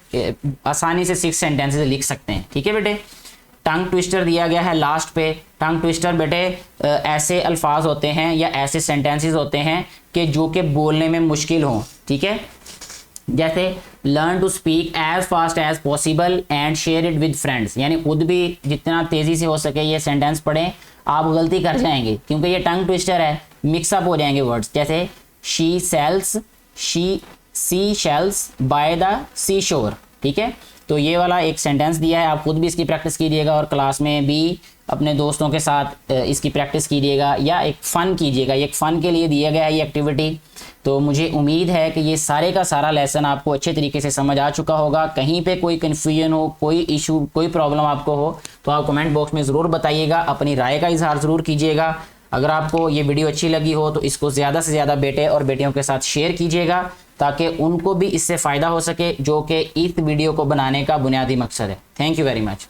आसानी से 6 सेंटेंसेस लिख सकते हैं, ठीक है बेटे। टंग ट्विस्टर दिया गया है लास्ट पे। टंग ट्विस्टर बेटे ऐसे अल्फाज होते हैं या ऐसे सेंटेंसेस होते हैं कि जो कि बोलने में मुश्किल हों, ठीक है। जैसे learn to speak as fast as possible and share it with friends, यानी खुद भी जितना तेज़ी से हो सके ये सेंटेंस पढ़ें। आप गलती कर जाएंगे क्योंकि ये टंग ट्विस्टर है, मिक्सअप हो जाएंगे वर्ड्स। जैसे she sells, sea shells by the sea shore, ठीक है। तो ये वाला एक सेंटेंस दिया है, आप खुद भी इसकी प्रैक्टिस कीजिएगा और क्लास में भी अपने दोस्तों के साथ इसकी प्रैक्टिस कीजिएगा या एक फ़न कीजिएगा। ये एक फ़न के लिए दिया गया है ये एक्टिविटी। तो मुझे उम्मीद है कि ये सारे का सारा लेसन आपको अच्छे तरीके से समझ आ चुका होगा। कहीं पे कोई कन्फ्यूजन हो, कोई इशू, कोई प्रॉब्लम आपको हो तो आप कमेंट बॉक्स में ज़रूर बताइएगा, अपनी राय का इजहार ज़रूर कीजिएगा। अगर आपको ये वीडियो अच्छी लगी हो तो इसको ज़्यादा से ज़्यादा बेटे और बेटियों के साथ शेयर कीजिएगा ताकि उनको भी इससे फ़ायदा हो सके, जो कि इस वीडियो को बनाने का बुनियादी मकसद है। Thank you very much.